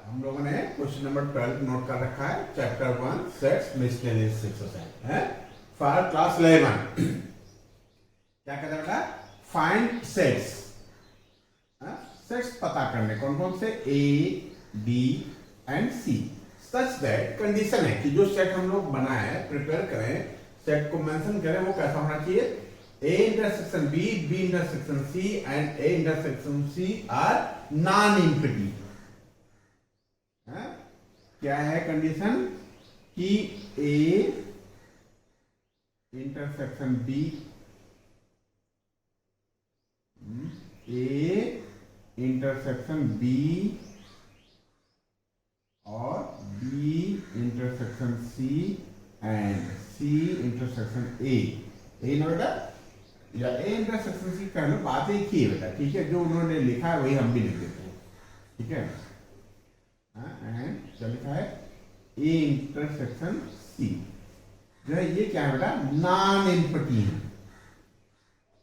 हम लोगों ने क्वेश्चन नंबर 12 नोट कर रखा है, चैप्टर 1 सेट्स मिसलेनियस एक्सरसाइज है फॉर क्लास 11। क्या कहता है बेटा? फाइंड सेट्स, सेट्स पता करने कौन कौन से A, B and C such that condition है कि जो सेट हम लोग बनाए प्रिपेयर करें, सेट को मेंशन करें, वो कैसा होना चाहिए? A intersection B, B intersection C and A intersection C are non empty. क्या है कंडीशन? कि A intersection B, A intersection B और B intersection C and C intersection A। ए ना बेटा, या A इंटरसेक्शन C कहना बात एक ही है बेटा, ठीक है? जो उन्होंने लिखा है वही हम भी लिख देते हैं, ठीक है? एंड क्या लिखा है? A इंटरसेक्शन C जो है ये क्या है बेटा? नॉन एम्प्टी है,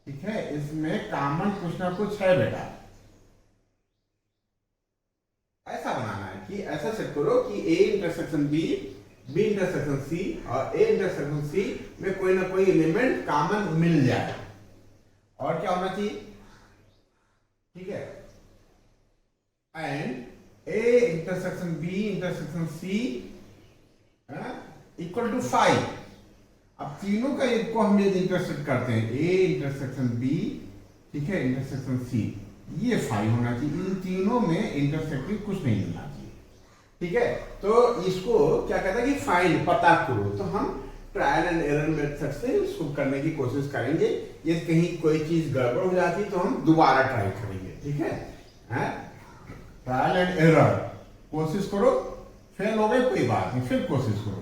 ठीक है? इसमें कॉमन कुछ ना कुछ है बेटा। ऐसा बनाना है कि ऐसा सेट करो कि A intersection B, B intersection C और A इंटरसेक्शन C में कोई ना कोई एलिमेंट कॉमन मिल जाए। और क्या होना चाहिए? ठीक है? And A intersection B intersection C equal to 5। अब तीनों का एक को हम यदि इंटरसेक्ट करते हैं, A इंटरसेक्शन B, ठीक है, इंटरसेक्शन C, ये 5 होना चाहिए। इन तीनों में इंटरसेक्टिव कुछ नहीं मिलना चाहिए, ठीक है? तो इसको क्या कहता है कि फाइंड, पता करो। तो हम ट्रायल एंड एरर मेथड से इसको करने की कोशिश करेंगे। ये कहीं कोई चीज गड़बड़ हो जाती है तो हम दोबारा ट्राई करेंगे, ठीक है? ट्रायल एंड एरर, कोशिश करो, फेल हो गए कोई बात नहीं, फिर कोशिश करो,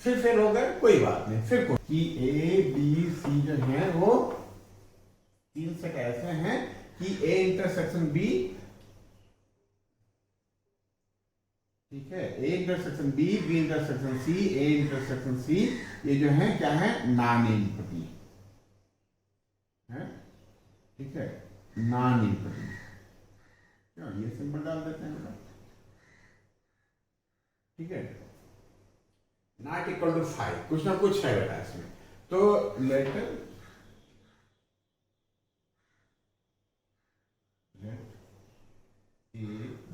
फिर फेल हो गए कोई बात नहीं, फिर कि A, B, C जो है वो तीन सेट ऐसे हैं कि A इंटरसेक्शन B, ठीक है, A intersection B, B intersection C, A intersection C, ये जो है क्या है? नॉन एम्प्टी है, ठीक है? Non empty. ये सिंबल डाल देते हैं, ठीक है? नॉट इक्वल टू 5, कुछ ना कुछ है बेटा इसमें। तो लेट A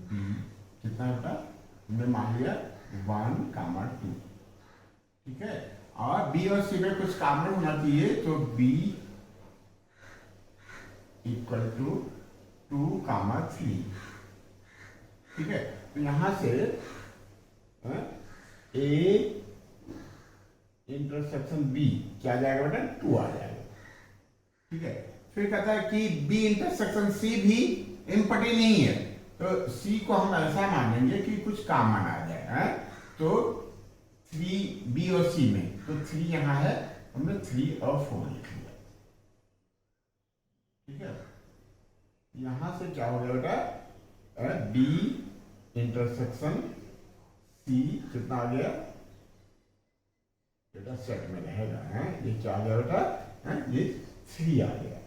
B कितना बेटा? हमने मान लिया 1, 2, ठीक है? और B और C में कुछ कॉमन होना चाहिए, तो B इक्वल टू 2, 3, ठीक है? तो यहां से A इंटरसेक्शन B क्या आ जाएगा बेटा? 2 आ जाएगा, ठीक है? फिर कहता है कि B इंटरसेक्शन C भी एम्प्टी नहीं है, तो C को हम ऐसा मानेंगे कि कुछ कॉमन आ जाए, है? तो 3 B और C में, तो 3 यहां है, हमने 3 और 4 लिख लिया, ठीक है? यहां से क्या हो गया बेटा? B इंटरसेक्शन C कितना आ गया बेटा? सेट में रहेगा, है? ये क्या आ गया बेटा? ये 3 आ गया,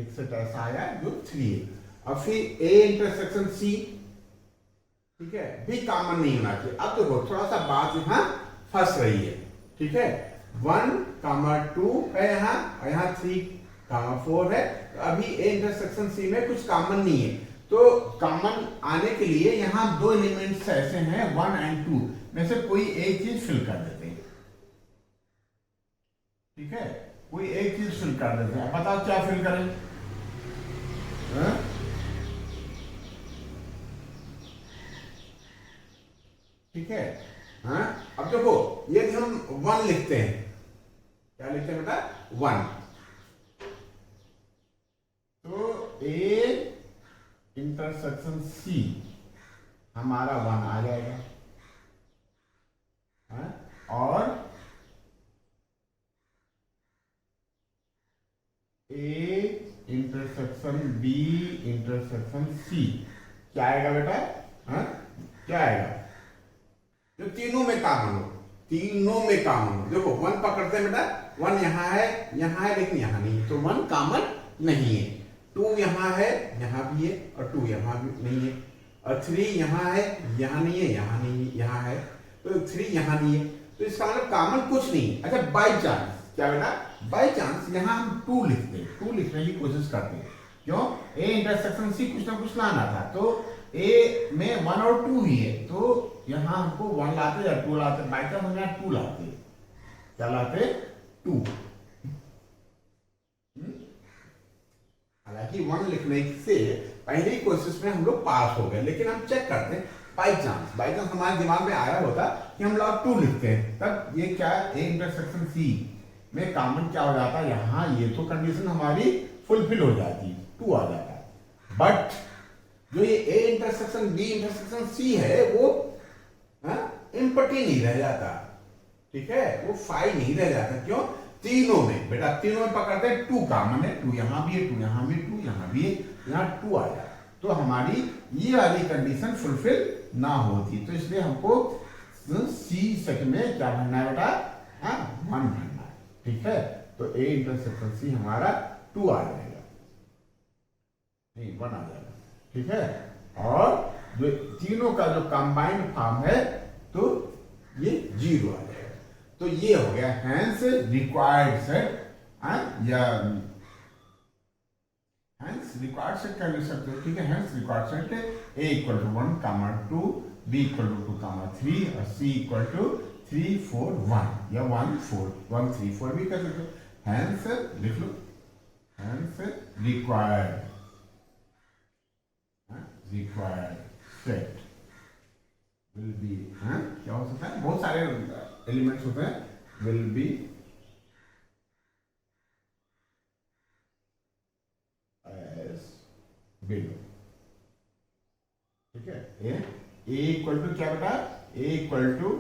एक सेट ऐसा आया जो 3 है। और फिर A इंटरसेक्शन C, ठीक है, भी कॉमन नहीं होना चाहिए। अब देखो थोड़ा सा बात यहां फंस रही है, ठीक है? 1, 2 है यहाँ, और यहाँ 3, 4 है। तो अभी A इंटरसेक्शन C में कुछ कॉमन नहीं है, तो कॉमन आने के लिए यहाँ 2 एलिमेंट्स ऐसे हैं 1 और 2 में से कोई एक चीज फिल कर देते हैं, ठीक है? कोई एक चीज फिल कर देते हैं। बताओ क्या फिल करें? ठीक है? अब देखो, यदि हम 1 लिखते हैं, क्या लिखते हैं बेटा? 1, तो A इंटरसेक्शन C हमारा 1 आ जाएगा, और A intersection B intersection C क्या आएगा बेटा? क्या आएगा? जो तीनों में कॉमन हो, तीनों में कॉमन हो। देखो 1 पकड़ते हैं बेटा, 1 यहाँ है लेकिन यहाँ नहीं है, तो 1 कॉमन नहीं है। 2 यहाँ है, यहाँ भी है, और 2 यहाँ भी नहीं है। और 3 यहाँ है, यहाँ नहीं है, यहाँ नहीं है, यहाँ है, तो 3 यहाँ नहीं है, तो इसका मतलब कॉमन कुछ नहीं। अच्छा बाई चांस क्या बेटा, बाई चांस यहाँ हम 2 लिखते हैं, 2 लिखने की कोशिश करते हैं, क्यों, ए इंटरसेक्शन सी कुछ ना कुछ लाना था, तो ए में 1 और 2 ही है, तो यहाँ हमको 1 लाते या 2 लाते, बाई चांस हम यहाँ 2 लाते, क्या लाते, 2। हालांकि 1 लिखने से पहली कोशिश में हम लोग पास हो गए, लेकिन हम चेक करते हैं बाई चांस हमारे दिमाग में आया होता कि हम लोग 2 लिखते हैं, तब ये क्या ए इंटरसेक्शन सी में कॉमन क्या हो जाता है, यहाँ ये तो कंडीशन हमारी फुलफिल हो जाती, 2 आ जाता है। बट जो ये A intersection B intersection C है वो इम्पटी नहीं रह जाता, ठीक है, वो 5 नहीं रह जाता, क्यों, तीनों में बेटा, तीनों में पकड़ते हैं 2 कॉमन है, 2 यहाँ भी है, 2 यहाँ भी, 2 यहाँ भी है, यहाँ 2 आ जाता, तो हमारी ये वाली कंडीशन फुलफिल ना होती, तो इसलिए हमको सी सेट में क्या भरना है बेटा, 1 भरना है, ठीक है, तो ए इंटरसेक्शन सी हमारा 2 आ जाएगा, नहीं 1 आ जाएगा, ठीक है, और जो तीनों का जो कंबाइंड फॉर्म है तो ये 0 आ जाएगा, तो ये हो गया हैंस रिक्वायर्ड सेट, या हैंस रिक्वायर्ड सेट कर ले सकते हो, ठीक है, hence required set A equal to 1 comma 2, B equal to 2 comma 3 और सी इक्वल टू 3 4 1 या 1 4 1 3 4 भी कर सकते हो, हैंस लिख लो, hence required set will be, क्या हो सकता है, बहुत सारे एलिमेंट्स होते हैं, विल बी एज बिलो, ठीक है, ए इक्वल टू क्या बेटा, A equal to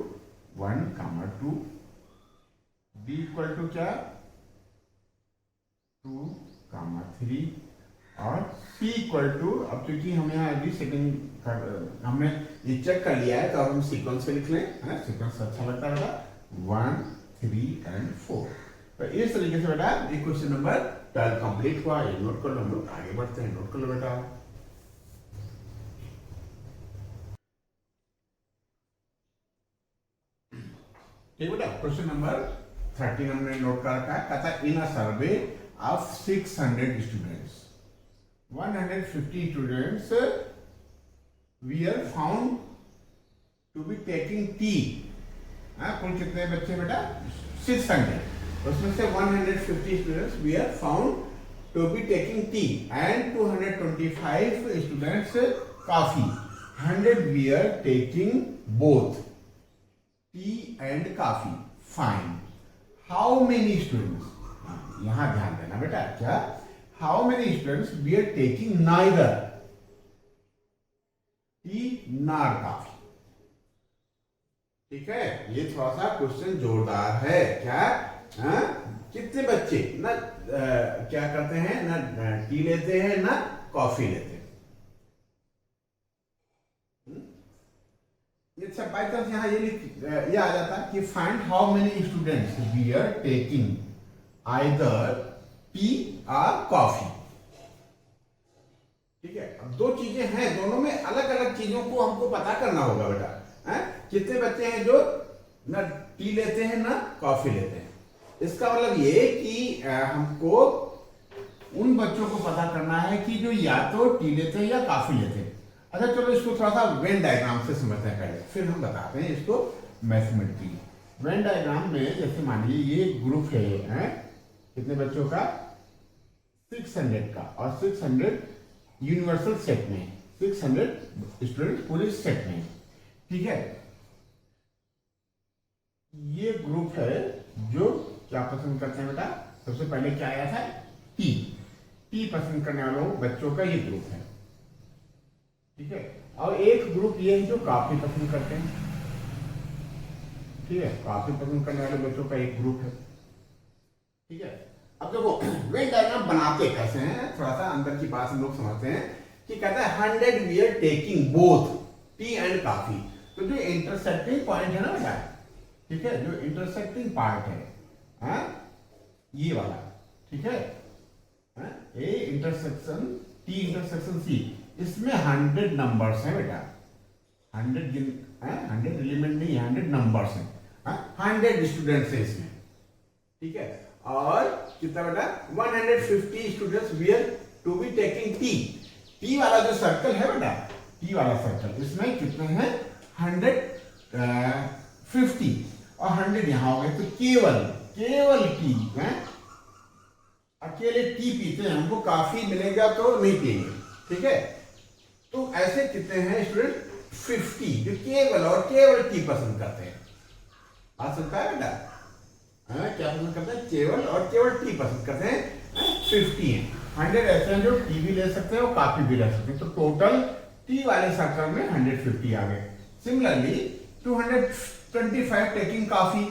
1 comma 2, B equal to क्या 2 कामा 3 और C इक्वल टू, अब क्योंकि हम यहाँ अभी सेकंड हमने ये चेक कर लिया है तो अब हम सीक्वेंस पे लिख लें, सीक्वेंस अच्छा लगता है बेटा, 1 3 एंड 4, तो इस तरीके से बेटा ये क्वेश्चन नंबर 12 कंप्लीट हुआ, ये नोट कर लो, हम लोग आगे बढ़ते हैं, नोट कर लो बेटा। ठीक बेटा, क्वेश्चन नंबर 13 हमने नोट कर रखा है, कहता है in a survey of 600 students 150 students were found to be taking tea, कुल कितने बच्चे बेटा 600, उसमें से 150 students were found to be taking tea and 225 students coffee, 100 were taking both tea and coffee, fine how many students, यहां ध्यान देना बेटा, क्या how many students were taking neither tea nor coffee, ठीक है, ये थोड़ा सा क्वेश्चन जोरदार है, क्या कितने बच्चे ना क्या करते हैं, ना टी लेते हैं ना कॉफी लेते हैं, ये सब बाय चांस यहाँ ये आ जाता कि find how many students were taking either T और कॉफी, ठीक है, अब दो चीजें हैं, दोनों में अलग अलग चीजों को हमको पता करना होगा बेटा, कितने बच्चे हैं जो ना टी लेते हैं ना कॉफी लेते हैं, इसका मतलब ये कि हमको उन बच्चों को पता करना है कि जो या तो टी लेते हैं या कॉफी लेते हैं। अच्छा चलो इसको थोड़ा सा वेन डायग्राम से समझते हैं पहले, फिर हम बताते हैं इसको मैथमेटिकली। वेन डायग्राम में जैसे मान लीजिए ये ग्रुप है कितने बच्चों का 600 का, और 600 यूनिवर्सल सेट में 600 स्टूडेंट पूरे सेट में, ठीक है, ये ग्रुप है जो क्या पसंद करते हैं बेटा, सबसे पहले क्या आया था टी पसंद करने वालों बच्चों का ये ग्रुप है, ठीक है, और एक ग्रुप ये है जो कॉफी पसंद करते हैं, ठीक है, कॉफी पसंद करने वाले बच्चों का एक ग्रुप है, ठीक है। अब देखो वेन डायग्राम बनाते कैसे हैं, थोड़ा सा अंदर की बात हम लोग समझते हैं कि कहता है 100 we are taking both tea and coffee, तो जो इंटरसेक्टिंग पॉइंट है ना बेटा, ठीक है, जो इंटरसेक्टिंग पार्ट है ये वाला, ठीक है, A intersection T intersection C, इसमें 100 नंबर्स हैं बेटा, 100 एलिमेंट नहीं, 100 नंबर्स हैं, 100 स्टूडेंट्स हैं इसमें, ठीक है। और कितना बेटा 150 students were to be taking tea. T वाला जो सर्कल है बेटा, टी वाला सर्कल, इसमें कितने हैं 150 और 100 यहां हो गए, तो केवल टी है, अकेले टी पीते हैं, हमको काफी मिलेगा तो नहीं पिएंगे, ठीक है। तो ऐसे कितने हैं स्टूडेंट 50 जो केवल टी पसंद करते हैं। बात सकता है बेटा, क्या पसंद करते हैं, केवल टी पसंद करते हैं, 50 है। 100 ऐसे हैं जो टी भी ले सकते हैं और काफी भी ले सकते हैं, तो टोटल टी वाले सर्कल में 150 आ गए। सिमिलरली 225 टेकिंग कॉफी,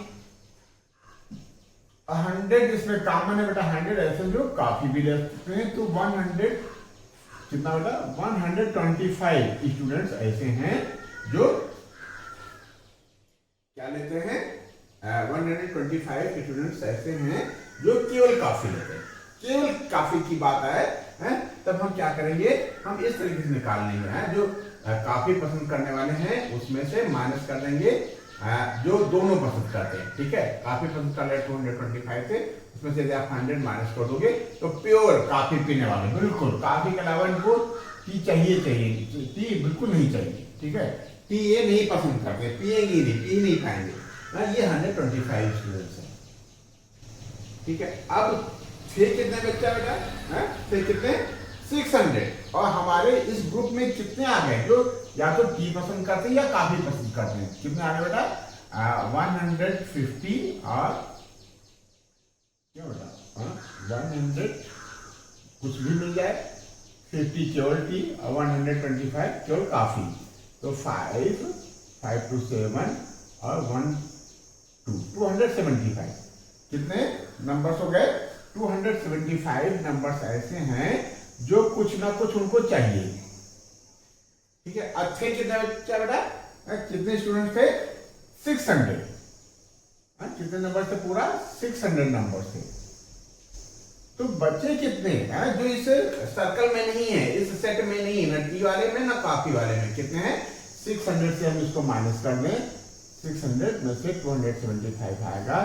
100 इसमें कॉमन है बेटा, 100 ऐसे जो काफी भी ले सकते हैं, तो 100 कितना बेटा 125 स्टूडेंट्स ऐसे हैं जो क्या लेते हैं, 125 स्टूडेंट्स ऐसे हैं जो केवल कॉफी लेते हैं। केवल कॉफी की बात आए तब हम क्या करेंगे, हम इस तरीके से निकाल लेंगे, जो कॉफी पसंद करने वाले हैं उसमें से माइनस कर देंगे जो दोनों पसंद करते हैं, ठीक है। कॉफी पसंद कर ले 225 से, उसमें से आप 100 माइनस कर दोगे तो प्योर कॉफी पीने वाले, बिल्कुल कॉफी के अलावा इनको टी चाहिए, टी बिल्कुल नहीं चाहिए, ठीक है। टी ये नहीं पसंद करते, पिएंगे नहीं, पी नहीं पाएंगे, ये 125 स्टूडेंट्स हैं, ठीक है। अब फिर कितने बच्चा बेटा, फिर कितने 600, और हमारे इस ग्रुप में कितने आ गए जो या तो टी पसंद करते हैं या कॉफी पसंद करते हैं, कितने आ गए बेटा 150 और क्या बेटा 100 कुछ भी मिल जाए, 50 केवल टी और 125 केवल कॉफी, तो 5 to 7 और 1 2 275 कितने नंबर्स हो गए, 275 नंबर्स ऐसे हैं जो कुछ ना कुछ उनको चाहिए, ठीक है। अच्छे कितने बच्चा बेटा, कितने स्टूडेंट थे 600, कितने नंबर थे पूरा 600 नंबर थे। तो बच्चे कितने हैं जो इस सर्कल में नहीं है, इस सेट में नहीं है, ना टी वाले में ना कॉफी वाले में, कितने हैं 600 से हम इसको माइनस कर दें, 600 में से 275 आएगा,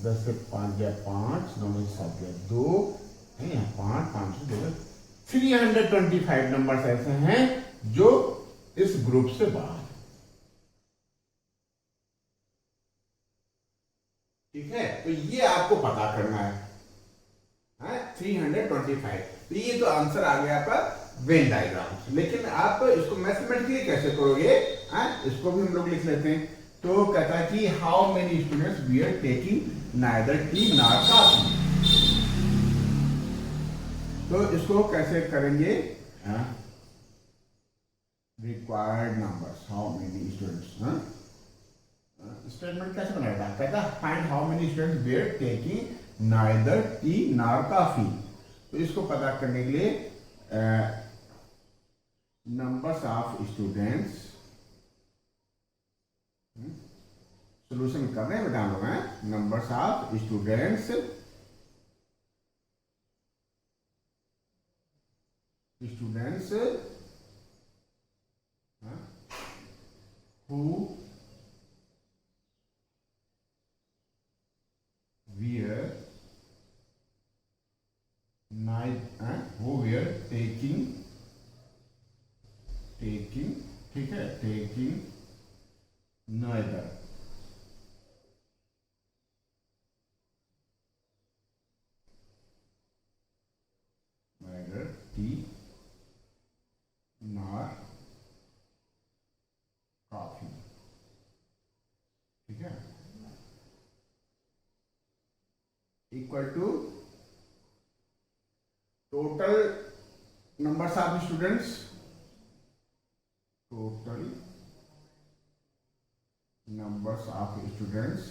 10 से 5 गया 5, 9 में 7 गया 2 है, 5 से 2 325 नंबर्स ऐसे हैं जो इस ग्रुप से बाहर, ठीक है। तो ये आपको पता करना है, 325। तो ये तो आंसर आ गया आपका वेन डायग्राम, लेकिन आप इसको मैथमेटिकली कैसे करोगे, इसको भी हम लोग लिख लेते हैं। तो कहता है कि how many students we are taking neither tea nor coffee, तो इसको कैसे करेंगे, required numbers, how many students, statement कैसे बनाएगा, कहता है find how many students we are taking neither tea nor coffee. तो इसको पता करने के लिए नंबर्स ऑफ स्टूडेंट्स, सॉल्यूशन कर रहे हैं बेटा हम लोग, numbers of students who wear who wear taking, ठीक है, taking neither tea nor coffee, ठीक है, equal to total numbers of students, total numbers of students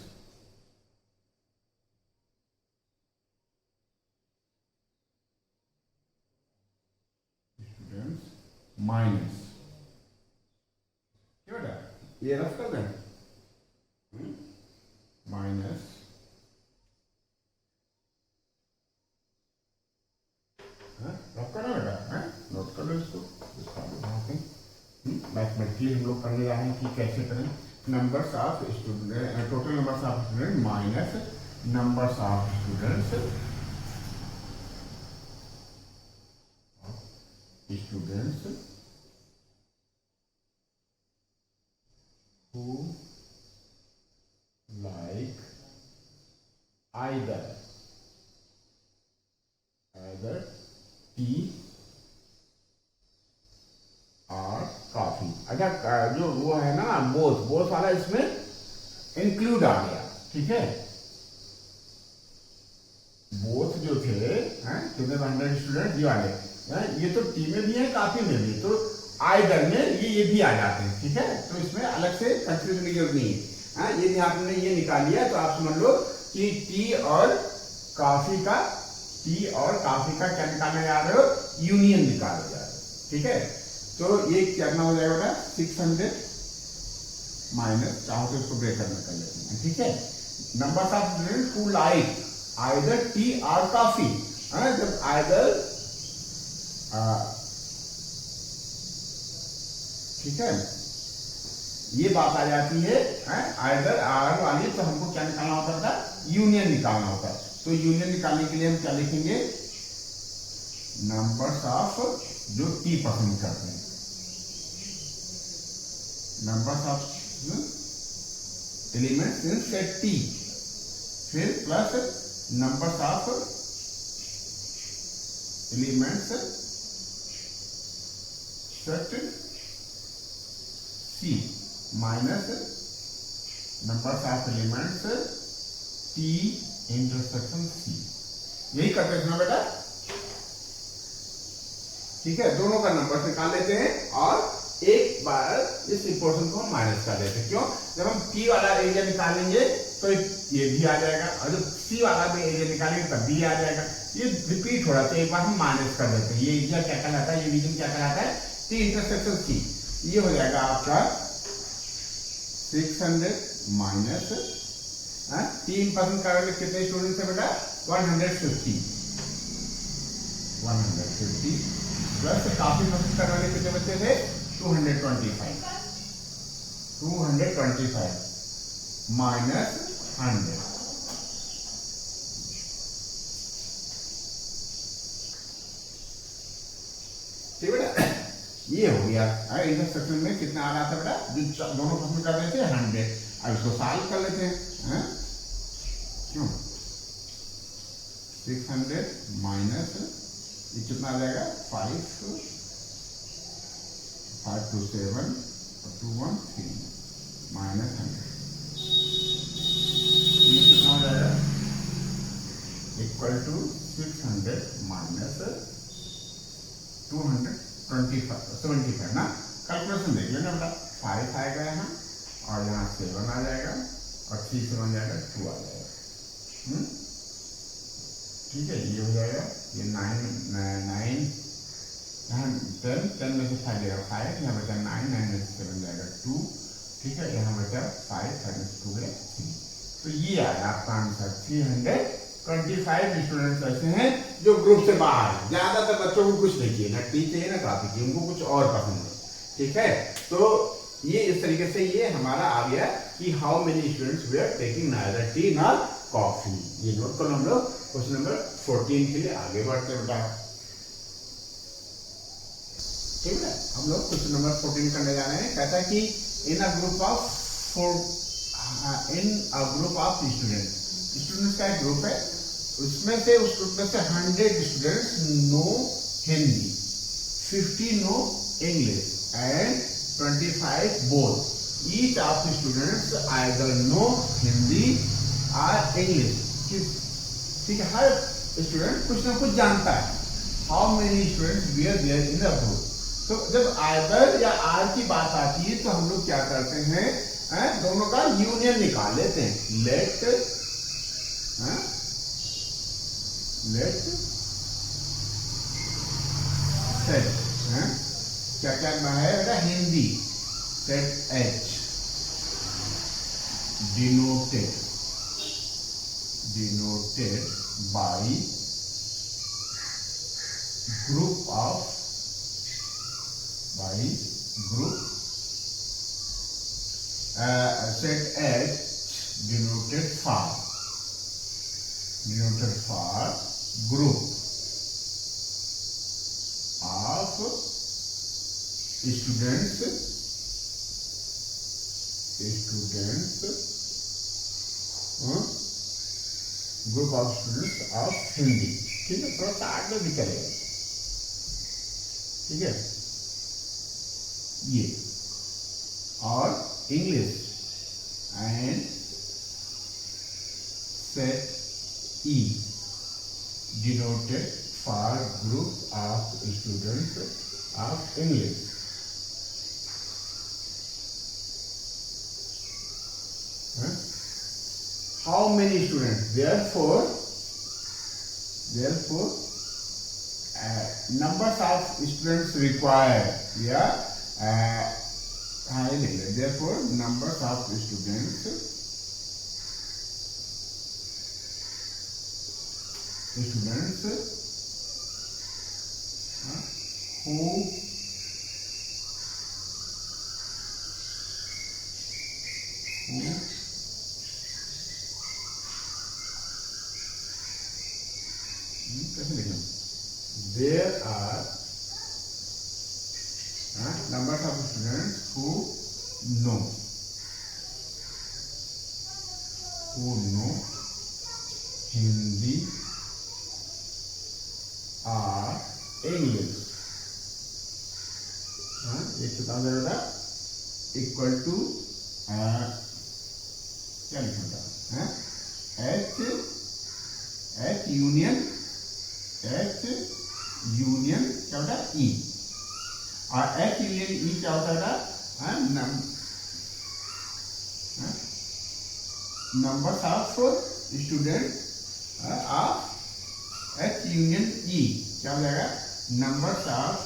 minus, क्या बेटा ये रफ कर दें, माइनस रफ करना बेटा, नोट कर लो इसको। ये हम लोग करने जा रहे हैं कि कैसे करें। Numbers of student, total numbers of student minus numbers of students who like either tea और कॉफी। अच्छा जो वो है ना बोथ वाला इसमें इंक्लूड आ गया, ठीक है। बोथ जो थे कितने 100 स्टूडेंट ये वाले ये तो टी में भी है कॉफी में भी, तो आइदर में ये भी आ जाते हैं, ठीक है। तो इसमें अलग से कंफ्यूजन की जरूरत नहीं है। ये आपने ये निकाल लिया तो आप समझ लो कि टी और कॉफी का क्या निकालने जा रहे हो, यूनियन निकालने जा रहे हो, ठीक है। तो ये कितना हो जाएगा बेटा 600 माइनस, चाहो तो इसको ब्रेकर में कर लेते हैं, ठीक है। Number of student who like either T और कॉफी, जब आइदर ठीक है ये बात आ जाती है आइदर आर वाली, तो हमको क्या निकालना होता था, यूनियन निकालना होता है। तो यूनियन निकालने के लिए हम क्या लिखेंगे, नंबर्स ऑफ जो टी पसंद करते हैं, numbers of elements in set T, फिर plus numbers of elements set C minus numbers of elements T intersection C. यही करते हैं ना बेटा, ठीक है। दोनों का नंबर निकाल लेते हैं और एक बार इस पोर्शन को हम माइनस कर देते हैं। क्यों, जब हम पी वाला एरिया निकालेंगे तो ये भी आ जाएगा, और जब सी वाला भी एरिया निकालेंगे तब भी आ जाएगा। ये रिपीट हो रहा है, तो एक बार हम माइनस कर देते हैं। ये एरिया क्या कहलाता है, ये रीजन क्या कहलाता है, टी इंटरसेक्शन सी। ये हो जाएगा आपका 600 माइनस 3% करोगे कितने स्टूडेंट है बेटा, 150 प्लस काफी पसंद करने वाले कितने बच्चे थे, 225 माइनस 100। ठीक बेटा, ये हो गया। इंटरसेक्शन में कितना आ रहा था बेटा, दोनों पसंद कर रहे थे 100। अब इसको सॉल्व कर लेते हैं। क्यों 600 माइनस ये कितना आ जाएगा, 5 2 7 2 1 3 माइनस 100, ये कितना हो जाएगा, इक्वल टू 600 माइनस 275 ना। कैलकुलेशन देख लेना बेटा, 5 आएगा यहाँ और यहाँ 7 आ जाएगा और 3 से 1 जाएगा 2 आ जाएगा। ठीक है, ये हो जाएगा, ये 9 10 में से 5 जाएगा 5, यहाँ बचा 9 में से 7 जाएगा 2, ठीक है। यहाँ बचा 5 2 है 3। तो ये आया आपका आंसर। 325 स्टूडेंट्स ऐसे हैं जो ग्रुप से बाहर हैं। ज्यादातर बच्चों को कुछ नहीं चाहिए, ना टी चाहिए ना कॉफी चाहिए, उनको कुछ और पसंद है, ठीक है। तो ये इस तरीके से ये हमारा आ गया कि how many students we are taking neither tea nor coffee. ये नोट कर हम लोग क्वेश्चन नंबर 14 के लिए आगे बढ़ते बेटा। ठीक है, हम लोग क्वेश्चन नंबर 14 करने जा रहे हैं। कहता है कि इन अ ग्रुप ऑफ स्टूडेंट्स का एक ग्रुप है, उसमें से उस ग्रुप में से 100 students know Hindi, 50 know English and 25 both. Each of students either know Hindi और इंग्लिश। ठीक है, हर स्टूडेंट कुछ ना कुछ जानता है। How many students we are there in the group. तो जब आइदर या आर की बात आती है तो हम लोग क्या करते हैं, दोनों का यूनियन निकाल लेते हैं। लेट सेट क्या क्या है बेटा, Hindi set H denoted by group set H denoted for group of students group of students of Hindi. ठीक है, थोड़ा सा आगे भी चलेगा। ठीक है, ये और English and set E denoted for group of students of English। How many students? Therefore, numbers of students required. Yeah. Therefore, numbers of students who there are numbers of students who know Hindi or English। एक कितना जाएगा equal to क्या लिखा था H union क्या होता है E, और H यूनियन E क्या होता है number of student of H union E क्या हो जाएगा number of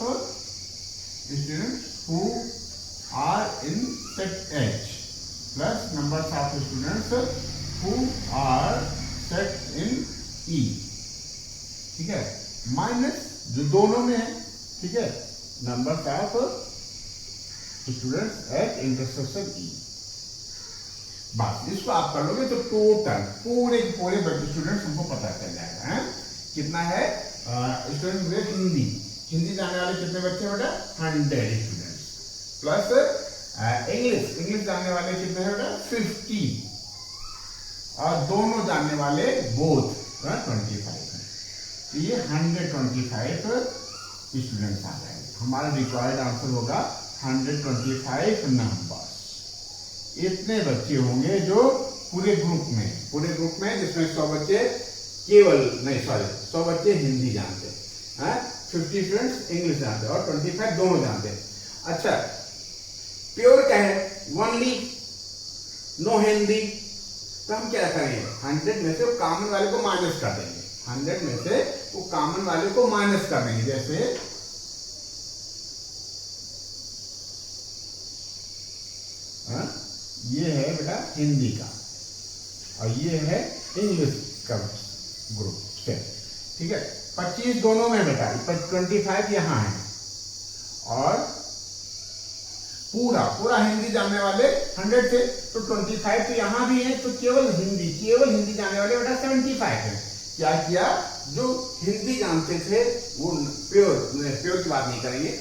student who are in set H plus number of students who are set in E। ठीक है, माइनस जो दोनों में है। ठीक है, number of students at intersection E। बस इसको आप कर लोगे तो टोटल पूरे स्टूडेंट्स हमको पता चल जाएगा है कितना है स्टूडेंट हुए हिंदी जाने वाले कितने बच्चे बेटा 100 स्टूडेंट्स प्लस इंग्लिश जाने वाले कितने हैं बेटा 50 और दोनों जानने वाले बोथ 25 है। तो ये 125 स्टूडेंट्स आ जाएंगे। हमारा रिक्वायर्ड आंसर होगा 125 नंबर्स। इतने बच्चे होंगे जो पूरे ग्रुप में जिसमें 100 बच्चे 100 बच्चे हिंदी जानते हैं, 50 स्टूडेंट्स इंग्लिश जानते और 25 दोनों जानते हैं। अच्छा, प्योर क्या है ओनली नो हिंदी, तो हम क्या करेंगे 100 में से वो कॉमन वाले को माइनस कर देंगे। 100 में से वो कॉमन वाले को माइनस कर देंगे। जैसे ये है बेटा हिंदी का और ये है इंग्लिश का ग्रुप से। ठीक है, 25 दोनों में बेटा 25 यहाँ है और पूरा हिंदी जानने वाले 100 थे तो 25 तो यहाँ भी है, तो केवल हिंदी जानने वाले बेटा 75 है। क्या किया, जो हिंदी जानते थे वो प्योर की बात नहीं करेंगे,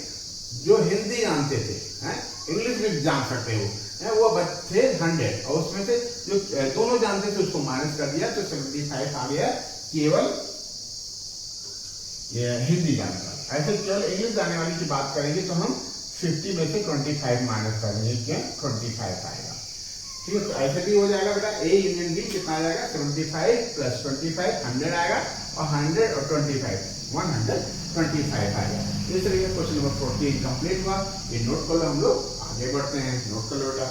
जो हिंदी जानते थे इंग्लिश भी जान सकते हो वो बच्चे 100 और उसमें से जो दोनों जानते थे उसको माइनस कर दिया तो 75 आ गया केवल हिंदी जानने वाले। ऐसे केवल इंग्लिश जानने वाली की बात करेंगे तो हम 50 में से 25 माइनस करेंगे क्या 25 आएगा। ठीक है, तो ऐसे भी हो जाएगा बेटा A यूनियन B कितना आ जाएगा 75 प्लस 25 100 आएगा और 100 और 25 125 आएगा। इस तरीके क्वेश्चन नंबर 14 कंप्लीट हुआ। ये नोट कर लो, हम लोग आगे बढ़ते हैं। नोट कर लो बेटा।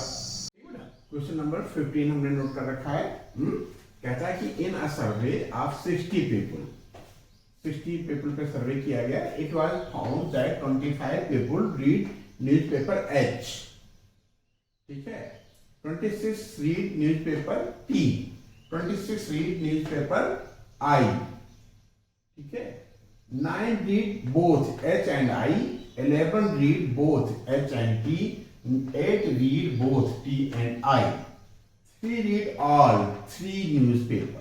क्वेश्चन नंबर 15 हमने नोट कर रखा है। कहता है कि इन अ सर्वे ऑफ 60 पीपल पे सर्वे किया गया। It was found that 25 people read newspaper H। ठीक है, 26 read newspaper T, 26 read newspaper I। ठीक है, 9 read both H and I, 11 read both H and T, 8 read both T and I. 3 read all 3 newspaper.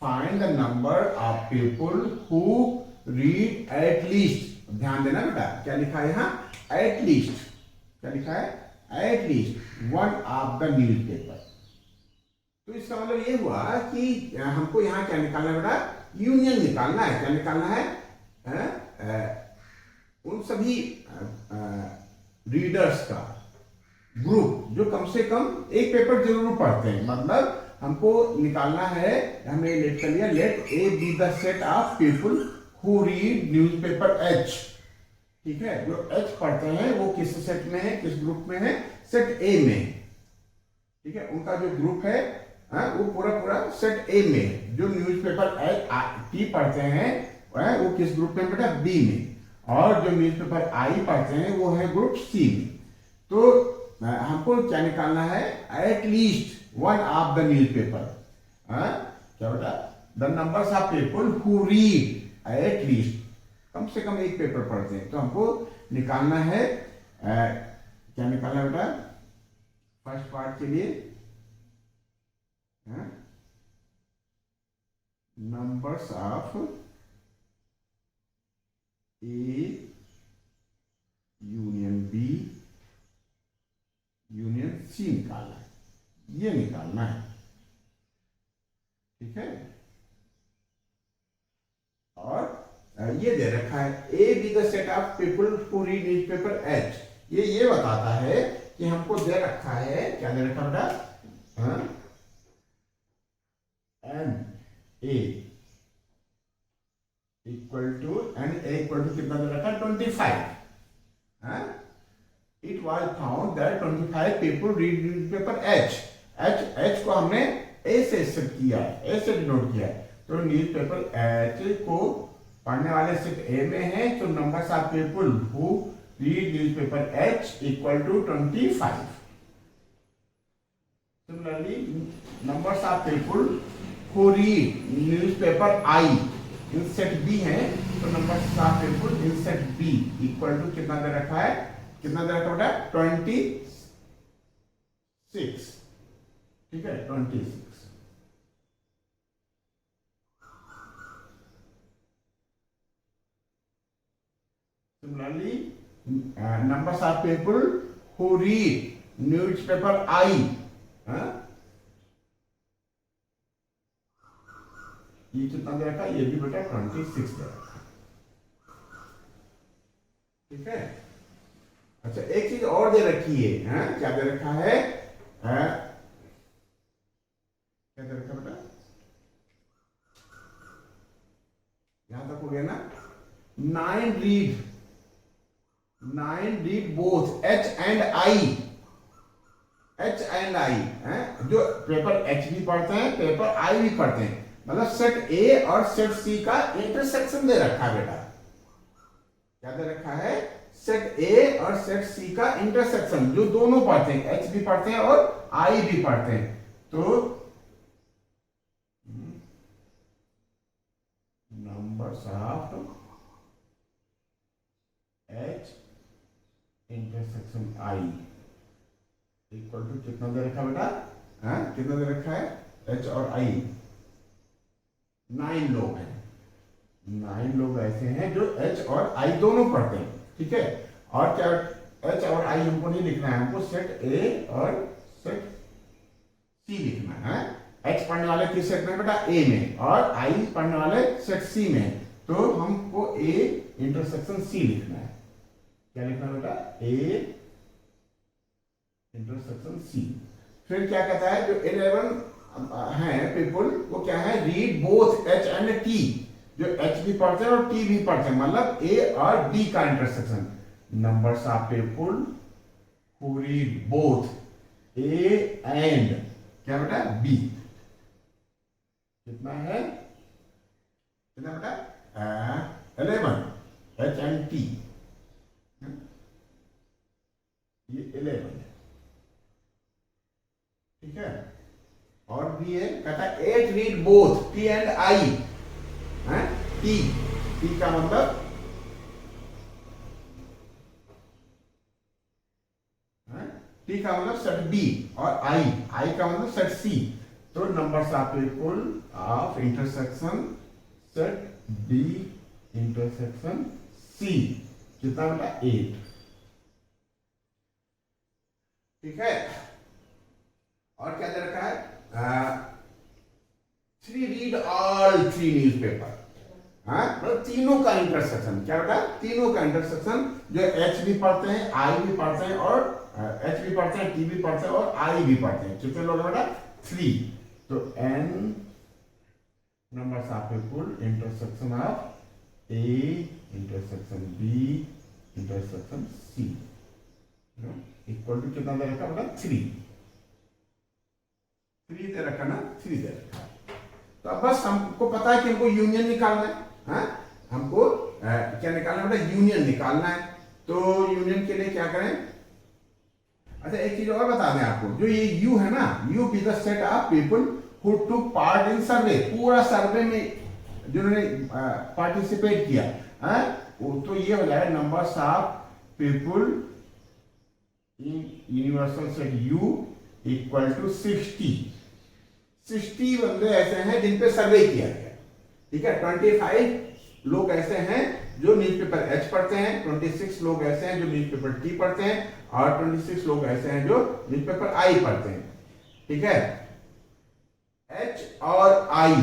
Find the number of people who read at least. ध्यान देना बेटा, क्या लिखा है यहाँ? At least. क्या लिखा है? At least one of the newspaper. तो इसका मतलब ये हुआ कि हमको यहाँ क्या निकालना है बेटा? यूनियन निकालना है। क्या निकालना है? उन सभी रीडर्स का ग्रुप जो कम से कम एक पेपर जरूर पढ़ते हैं। मतलब हमको निकालना है, हमने लेट कर लिया, let A be the set of people who read newspaper H. ठीक है, जो एच पढ़ते हैं वो किस सेट में है, किस ग्रुप में है? सेट ए में। ठीक है, उनका जो ग्रुप है वो पूरा सेट ए में। जो न्यूज़पेपर टी पढ़ते हैं वो किस ग्रुप में बेटा? बी में। और जो न्यूज़पेपर आई पढ़ते हैं वो है ग्रुप सी में। तो हमको क्या निकालना है? At least one of the newspaper. क्या बेटा? The numbers of people who read at least, कम से कम एक पेपर पढ़ते हैं। तो हमको निकालना है क्या निकालना है बेटा? फर्स्ट पार्ट के लिए numbers of A union B union C निकालना है, ये निकालना है। ठीक है, और ये दे रखा है ए be the set of people who read newspaper H. ये बताता है कि हमको दे रखा है, क्या दे रखा बेटा? एन ए इक्वल टू कितना दे रखा है? 25। It was found that 25 people read newspaper H. H को हमने A से सेट किया, A से डिनोट किया। तो न्यूज़पेपर H को पढ़ने वाले सेट A में है, तो numbers of people who read newspaper H equal to 25। Similarly numbers of people who read newspaper I in set B है, तो numbers of people in set B equal to कितना दे रखा है? कितना दे रखा बेटा? 26। ठीक है, 26। Similarly numbers of people who read newspaper आई, ये कितना दे रखा? ये भी बेटा 26 दे रखा। ठीक है, अच्छा एक चीज और दे रखी है, क्या दे रखा है? क्या दे रखा बेटा? यहां तक हो गया ना? 9 read both H and I. H and I जो पेपर एच भी पढ़ते हैं, पेपर आई भी पढ़ते हैं। मतलब सेट ए और सेट सी का इंटरसेक्शन दे रखा है बेटा। क्या दे रखा है? सेट ए और सेट सी का इंटरसेक्शन, जो दोनों पढ़ते हैं, एच भी पढ़ते हैं और आई भी पढ़ते हैं। तो numbers of H intersection I equal to कितना दे रखा बेटा? कितना दे रखा है? एच और आई 9 लोग हैं। 9 लोग ऐसे हैं जो एच और आई दोनों पढ़ते हैं। ठीक है, और क्या एच और आई हमको नहीं लिखना है, हमको सेट ए और सेट सी लिखना है। एच पढ़ने वाले किस सेट में बेटा? ए में, और आई पढ़ने वाले सेट सी में। तो हमको ए इंटरसेक्शन सी लिखना है। क्या लिखना बेटा? A intersection C. फिर क्या कहता है? जो 11 है पीपल, वो क्या है? Read both H and T, जो एच भी पढ़ते हैं और टी भी पढ़ते हैं। मतलब ए और डी का intersection. Numbers of people who read both A and क्या बेटा? बी। कितना है? कितना बेटा? 11 एच एंड टी, ये 11 है। ठीक है, और भी है, कहता है 8 read both tea and I. T का मतलब टी का मतलब सेट बी, और आई का मतलब सेट सी। तो numbers of people of intersection set B intersection C कितना बेटा 8। ठीक है, और क्या दे रखा है, 3 रीड ऑल 3 न्यूज़पेपर। हाँ, मतलब तीनों का इंटरसेक्शन, क्या बेटा, तीनों का इंटरसेक्शन, जो एच भी पढ़ते हैं, आई भी पढ़ते हैं, और एच भी पढ़ते हैं, टी भी पढ़ते हैं, और आई भी पढ़ते हैं। कितने लोग हैं बेटा, 3। तो n numbers of people intersection of A intersection B intersection C equal to कितना दे रखा बेटा, 3 दे रखा ना, 3 दे रखा। तो अब बस हमको पता है कि हमको यूनियन निकालना है। हाँ? हमको क्या निकालना है बेटा, यूनियन निकालना है। तो यूनियन के लिए क्या करें, अच्छा एक चीज और बता दें आपको, जो ये यू है ना, U be the set of people who took part in survey, पूरा सर्वे में जिन्होंने पार्टिसिपेट किया, तो ये हो जाए numbers of people in universal set U equal to 60 बंदे ऐसे हैं जिन पे सर्वे किया गया। ठीक है, 25 लोग ऐसे हैं जो न्यूज़पेपर एच पढ़ते हैं, 26 लोग ऐसे हैं जो न्यूज़पेपर टी पढ़ते हैं, और 26 लोग ऐसे हैं जो न्यूज़पेपर आई पढ़ते हैं। ठीक है, एच और आई,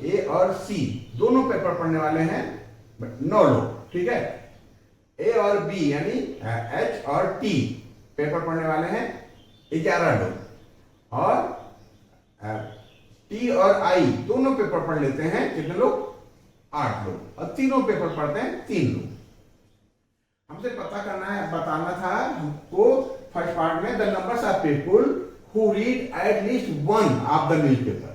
ए और सी दोनों पेपर पढ़ने वाले हैं 9 लोग। ठीक है, ए और बी यानी एच और टी पेपर पढ़ने वाले हैं 11 लोग, और टी और आई दोनों पेपर पढ़ लेते हैं कितने लोग, 8 लोग, और तीनों पेपर पढ़ते हैं 3 लोग। हमसे पता करना है, बताना था हमको फर्स्ट पार्ट में, the numbers of people who read at least 1 of the newspaper.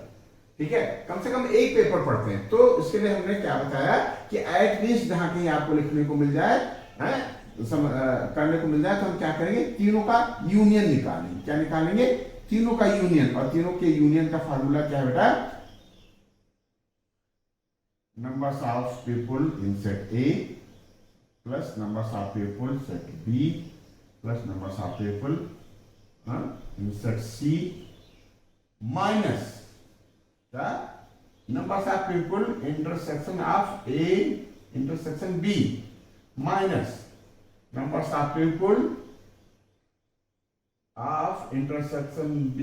ठीक है, कम से कम एक पेपर पढ़ते हैं। तो इसके लिए हमने क्या बताया कि एट लीस्ट जहां कहीं आपको लिखने को मिल जाए, करने को मिल जाए, तो हम क्या करेंगे, तीनों का यूनियन निकालेंगे। क्या निकालेंगे, तीनों का यूनियन। और तीनों के यूनियन का फार्मूला क्या है बेटा, numbers of people in set A plus numbers of people set B plus numbers of people in set C minus the numbers of people intersection of A intersection B minus numbers of people of intersection B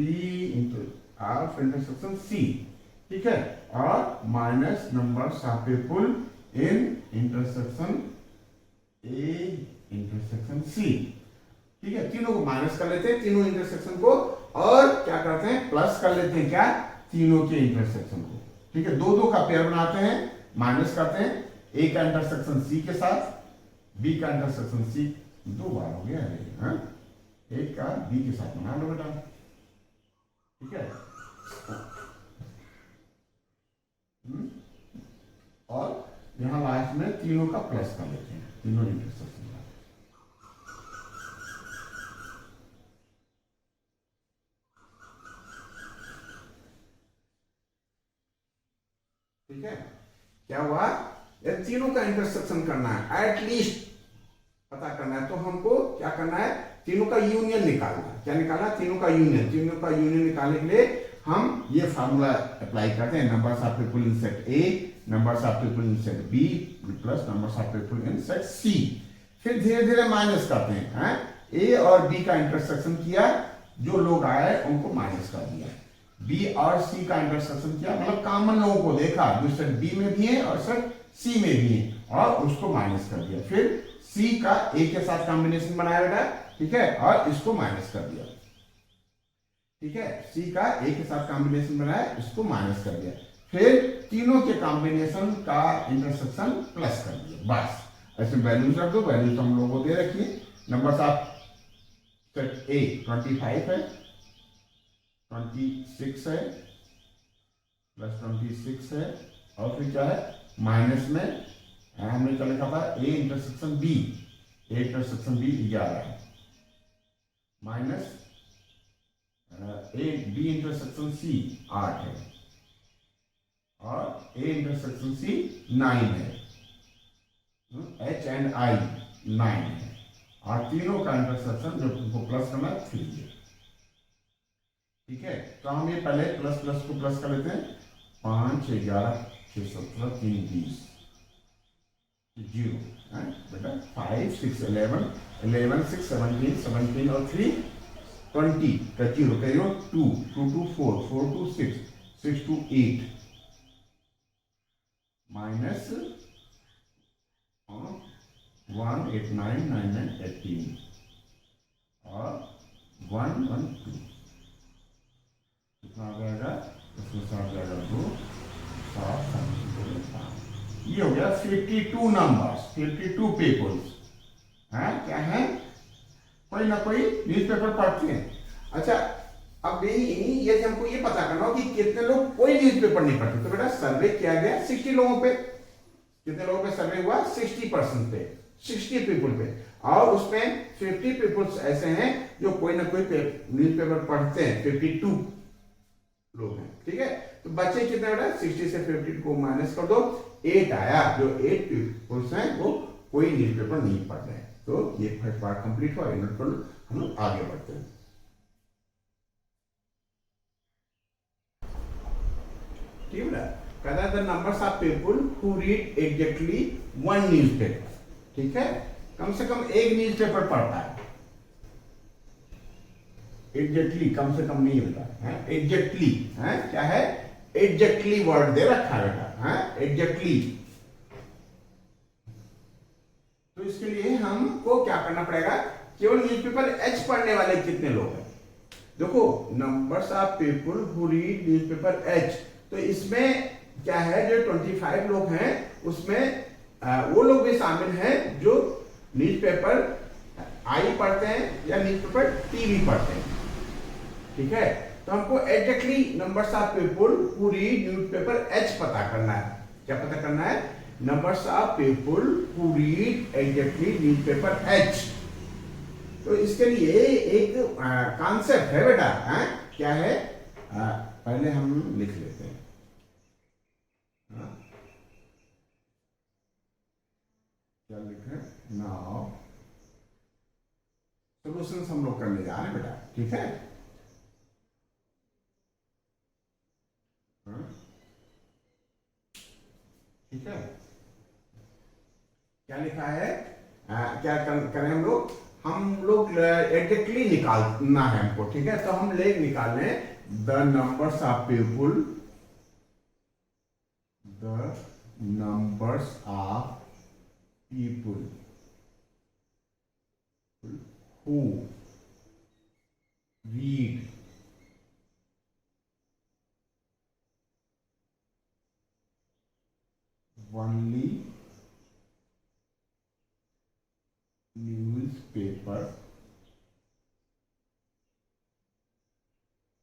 of intersection C। ठीक है, और minus numbers of people in intersection A intersection C। ठीक है, तीनों को minus कर लेते हैं, तीनों इंटरसेक्शन को, और क्या करते हैं, प्लस कर लेते हैं, क्या, तीनों के इंटरसेक्शन को। ठीक है, 2 का पेयर बनाते हैं, माइनस करते हैं, ए का इंटरसेक्शन सी के साथ, बी का इंटरसेक्शन सी, 2 बार हो गया है, एक का बी के साथ बना लो बेटा। ठीक है, और यहां लास्ट में तीनों का प्लस कर लेते हैं, तीनों इंटरसेक्शन का। ठीक है, क्या हुआ, ये तीनों का इंटरसेक्शन करना है, एट लीस्ट पता करना है। तो हमको क्या करना है, तीनों का यूनियन निकालना है। क्या निकालना, तीनों का यूनियन। तीनों का यूनियन निकालने के लिए हम ये फार्मूला अप्लाई करते हैं, numbers of people in set A numbers of people in set B plus numbers of people in set C. फिर धीरे धीरे माइनस करते हैं, ए और बी का इंटरसेक्शन किया, जो लोग आए उनको माइनस कर दिया, बी और सी का इंटरसेक्शन किया, मतलब कॉमन लोगों को देखा जो सेट बी में भी है और सेट सी में भी है, और उसको माइनस कर दिया। फिर सी का ए के साथ कॉम्बिनेशन बनाया बेटा, ठीक है, और इसको माइनस कर दिया। ठीक है, सी का ए के साथ कॉम्बिनेशन बनाया, इसको माइनस कर दिया। फिर तीनों के कॉम्बिनेशन का इंटरसेक्शन प्लस कर दिया। बस ऐसे वैल्यूज रख दो, वैल्यूज हम लोगों को दे रखिए। नंबर्स ऑफ सेट ए 25 है, 26 है, प्लस 26 है, और फिर क्या है, माइनस में हमने क्या लिखा था, A intersection B, A intersection B 11 है, minus A B intersection C 8 है, और ए इंटरसेक्शन सी 9 है, एच एंड आई 9 है, और तीनों का इंटरसेक्शन जो तुमको प्लस करना है 3 है। ठीक है, तो हम ये पहले प्लस प्लस को प्लस कर लेते हैं। 5 11 6 17 3 20 0 है बेटा। 5 6 11 11 6 17 17 और 3 20 का 0 का 0 2 2 2 4 4 2 6 6 2 8 माइनस 1 8 9 9 9 18 और 1 1 2 कितना आ जाएगा? इसमें से आ जाएगा 2 7 5। ये हो गया 52 नंबर्स, 52 पीपल्स हैं क्या है, कोई ना कोई न्यूज़पेपर पढ़ते हैं। अच्छा, अब ये हमको ये पता करना हो कि कितने लोग कोई न्यूज़पेपर नहीं पढ़ते। तो बेटा सर्वे किया गया 60 लोगों पे। कितने लोगों पे सर्वे हुआ? 60% पे, 60 पीपल पे। और उसमें 50 पीपल्स ऐसे हैं जो कोई ना कोई न्यूज़पेपर पढ़ते हैं, 52 लोग हैं। ठीक है, तो बच्चे कितने बेटा? 60 से 50 को माइनस कर दो, 8 आया। जो 8 पीपल्स हैं वो कोई न्यूज़पेपर नहीं पढ़ रहे हैं। तो ये फर्स्ट पार्ट कंप्लीट हुआ। नोट कर लो, हम लोग आगे बढ़ते हैं। ठीक है, कहता है the numbers of people who read exactly one newspaper. ठीक है, कम से कम एक न्यूज़पेपर पढ़ता है। एग्जैक्टली कम से कम नहीं होता है, एग्जैक्टली है क्या है? एग्जैक्टली वर्ड दे रखा है बेटा, है एग्जैक्टली। तो इसके लिए हमको क्या करना पड़ेगा? केवल न्यूज़पेपर एच पढ़ने वाले कितने लोग हैं? देखो, numbers of people who read newspaper H, तो इसमें क्या है? जो 25 लोग हैं उसमें वो लोग भी शामिल हैं जो न्यूज़पेपर आई पढ़ते हैं या न्यूज़पेपर टीवी पढ़ते हैं। ठीक है, तो हमको exactly numbers of people who read newspaper H पता करना है। क्या पता करना है? Numbers of people who read exactly newspaper H. तो इसके लिए एक कॉन्सेप्ट है बेटा, है क्या है? पहले हम लिख लेते हैं। क्या लिखे? नाउ सॉल्यूशंस हम लोग करने जा रहे हैं बेटा। ठीक है, ठीक है, क्या लिखा है? क्या करें हम लोग एग्जैक्टली निकालना है हमको। ठीक है, तो हम ले निकालें the numbers of people, the numbers of people who read only newspaper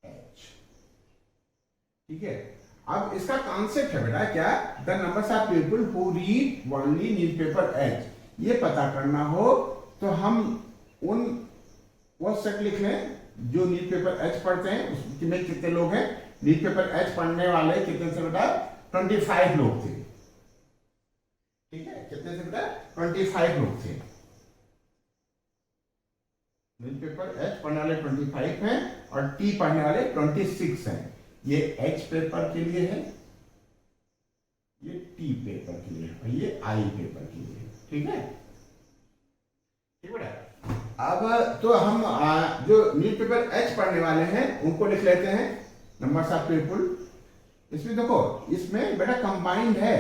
H। ठीक है, अब इसका कॉन्सेप्ट है बेटा क्या? The numbers of people who read only newspaper H. ये पता करना हो तो हम उन वो सेट लिख लें जो न्यूज़पेपर एच पढ़ते हैं। उसमें कितने लोग हैं? न्यूज़पेपर एच पढ़ने वाले कितने से बेटा? 25 लोग थे। ठीक है, कितने से बेटा? 25 लोग थे। न्यूज़पेपर एच पढ़ने वाले 25 हैं और टी पढ़ने वाले 26 हैं। ये एच पेपर के लिए है, ये टी पेपर के लिए और ये आई पेपर के लिए। ठीक है, ठीक बेटा। अब तो हम जो न्यूज़पेपर एच पढ़ने वाले हैं उनको लिख लेते हैं नंबर्स ऑफ पीपल। इसमें देखो, इसमें बेटा कंबाइंड है,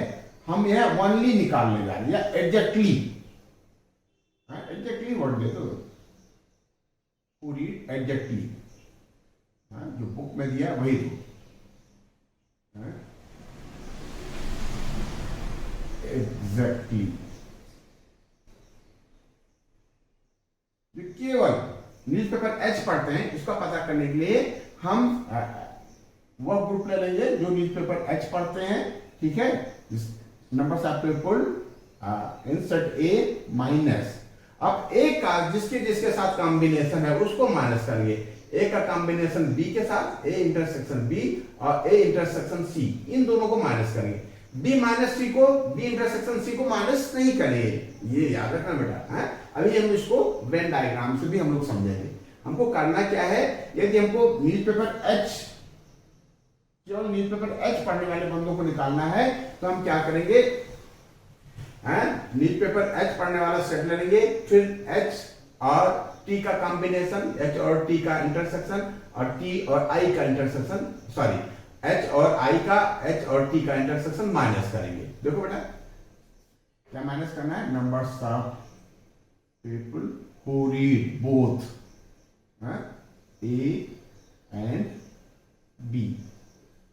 हम यह ओनली निकालने जा रहे हैं या एग्जैक्टली। एग्जैक्टली वर्ड दे दो, पूरी एग्जैक्टली जो बुक में दिया वही दो। एग्जैक्टली केवल न्यूज़पेपर एच पढ़ते हैं, इसका पता करने के लिए हम वह ग्रुप ले लेंगे जो न्यूज़पेपर एच पढ़ते हैं। ठीक है, numbers of people insert A minus. अब ए का जिसके साथ कॉम्बिनेशन है उसको माइनस करेंगे। ए का कॉम्बिनेशन बी के साथ, ए इंटरसेक्शन बी और ए इंटरसेक्शन सी, इन दोनों को माइनस करेंगे। बी माइनस सी को, बी इंटरसेक्शन सी को माइनस नहीं करेंगे, ये याद रखना बेटा। है अभी हम इसको वेन डायग्राम से भी हम लोग समझेंगे। हमको करना क्या है, यदि हमको न्यूज़पेपर एच, केवल न्यूज़पेपर एच पढ़ने वाले बंदों को निकालना है तो हम क्या करेंगे, न्यूज़पेपर एच पढ़ने वाला सेट लेंगे, फिर एच और टी का कॉम्बिनेशन, एच और टी का इंटरसेक्शन और टी और आई का इंटरसेक्शन, सॉरी एच और आई का, एच और टी का इंटरसेक्शन माइनस करेंगे। देखो बेटा क्या माइनस करना है, numbers of people who read both A and B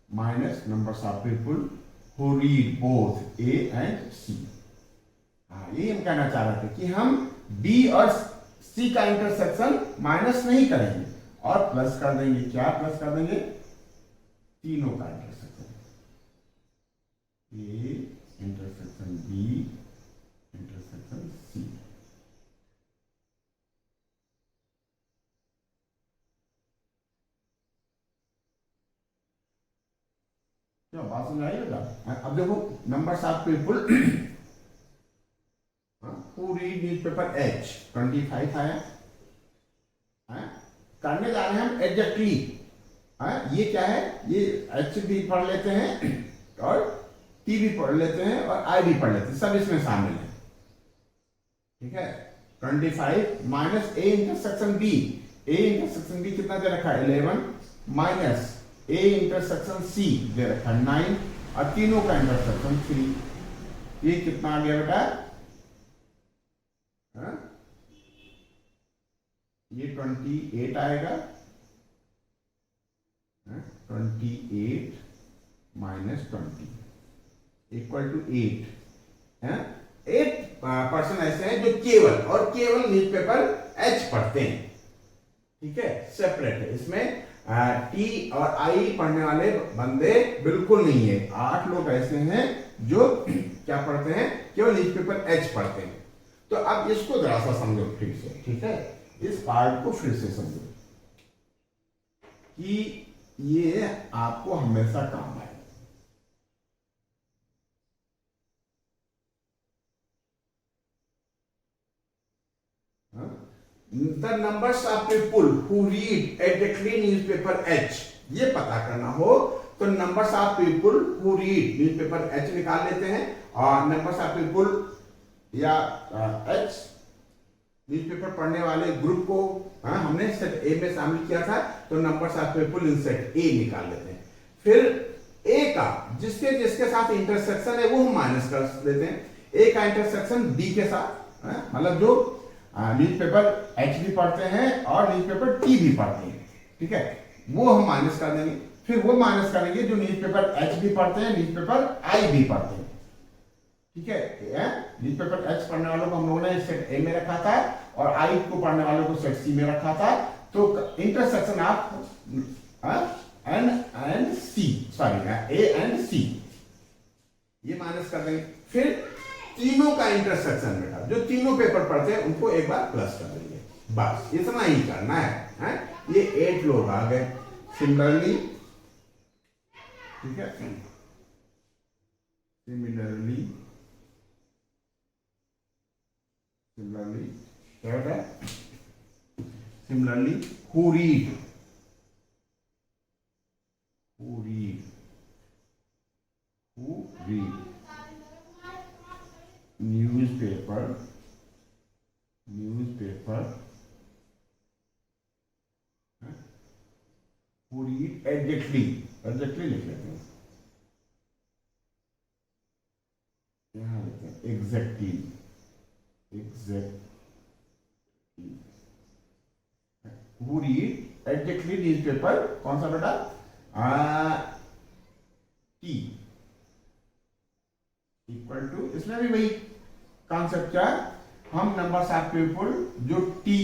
minus numbers of people who read both A and C. हाँ, यही हम कहना चाह रहे थे कि हम बी और सी का इंटरसेक्शन माइनस नहीं करेंगे और प्लस कर देंगे। क्या प्लस कर देंगे, तीनों का intersection, A intersection B intersection C. क्या बात समझ आई बेटा? अब देखो numbers of people who read newspaper H 25 आया, करने जा रहे हैं हम एग्जैक्टली। ये क्या है, ये एच भी पढ़ लेते हैं और टी भी पढ़ लेते हैं और आई भी पढ़ लेते हैं, सब इसमें शामिल है। ठीक है, 25 minus A intersection B, A intersection B कितना दे रखा है 11 माइनस ए इंटरसेक्शन सी दे रखा है 9 और तीनों का इंटरसेक्शन 3। ये कितना आ गया बेटा, ये 28 आएगा, 28 माइनस 20 इक्वल टू 8। 8% ऐसे हैं जो केवल न्यूज़पेपर एच पढ़ते हैं। ठीक है, सेपरेट है, इसमें टी और आई पढ़ने वाले बंदे बिल्कुल नहीं है। 8 लोग ऐसे हैं जो क्या पढ़ते हैं, केवल न्यूज़पेपर एच पढ़ते हैं। तो अब इसको जरा सा समझो फिर से। ठीक है, इस पार्ट को फिर से समझो कि ये आपको हमेशा काम आए। The numbers of people who read exactly newspaper H, ये पता करना हो तो numbers of people who read newspaper H निकाल लेते हैं और नंबर्स ऑफ पीपल या एच न्यूज़पेपर पढ़ने वाले ग्रुप को हमने सेट ए में शामिल किया था, तो numbers of people in set ए निकाल लेते हैं। फिर ए का जिसके जिसके साथ इंटरसेक्शन है वो हम माइनस कर देते हैं। ए का इंटरसेक्शन बी के साथ, मतलब जो न्यूज़पेपर एच भी पढ़ते हैं और न्यूज़पेपर टी भी पढ़ते हैं, ठीक है, वो हम माइनस कर देंगे। फिर वो माइनस करेंगे जो न्यूज़पेपर एच भी पढ़ते हैं, न्यूज़पेपर आई भी पढ़ते हैं। ठीक है, न्यूज़पेपर एच पढ़ने वालों को हम लोगों ने सेट ए में रखा था और आई को पढ़ने वालों को सेट सी में रखा था। तो intersection of N and C, sorry A and C, ये माइनस कर देंगे। फिर तीनों का इंटरसेक्शन बेटा, जो तीनों पेपर पढ़ते हैं उनको एक बार प्लस कर देंगे, बस इतना ही करना है। ये 8 लोग आ गए। सिमिलरली, ठीक है, सिमिलरली क्या होता है, similarly who read newspaper who read exactly लिख लेते हैं, यहां लिखते हैं exactly who read exactly newspaper, कौन सा बेटा, टी इक्वल टू, इसमें भी वही कॉन्सेप्ट क्या, हम नंबर्स ऑफ पीपल जो टी